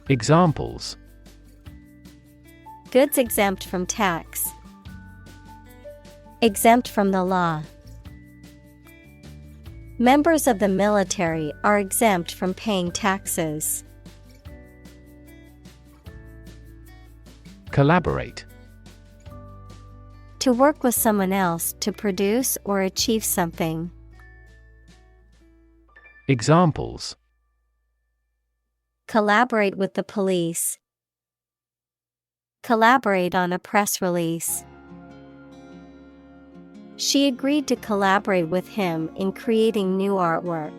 Examples:
Goods exempt from tax. Exempt from the law. Members of the military are exempt from paying taxes.
Collaborate.
To work with someone else to produce or achieve something.
Examples:
Collaborate with the police. Collaborate on a press release. She agreed to collaborate with him in creating new artwork.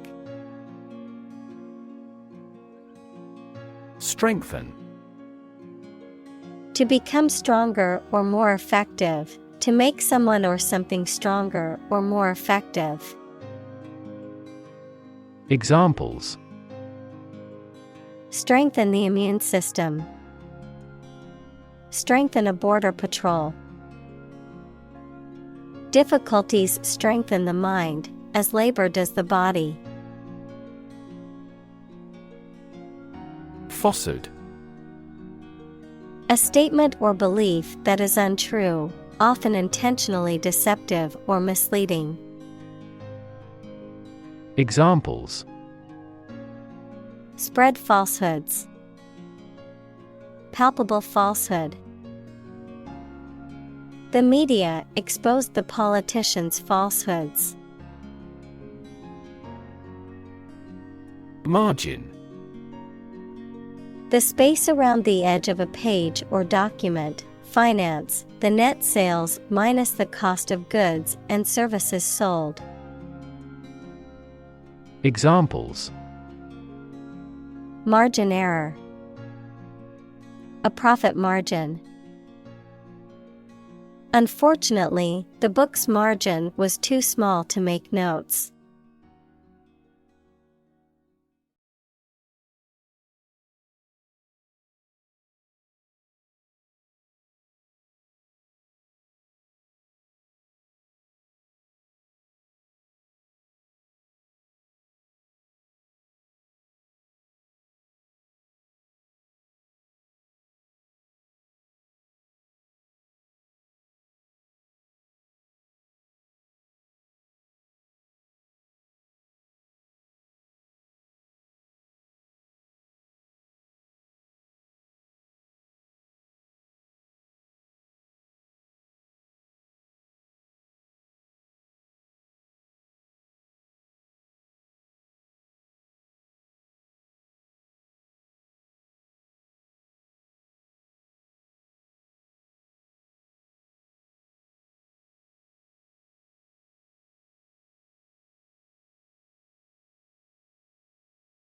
Strengthen.
To become stronger or more effective, to make someone or something stronger or more effective.
Examples:
Strengthen the immune system. Strengthen a border patrol. Difficulties strengthen the mind, as labor does the body.
Falsehood.
A statement or belief that is untrue, often intentionally deceptive or misleading.
Examples:
Spread falsehoods. Palpable falsehood. The media exposed the politicians' falsehoods.
Margin.
The space around the edge of a page or document. Finance, the net sales minus the cost of goods and services sold.
Examples:
Margin error. A profit margin. Unfortunately, the book's margin was too small to make notes.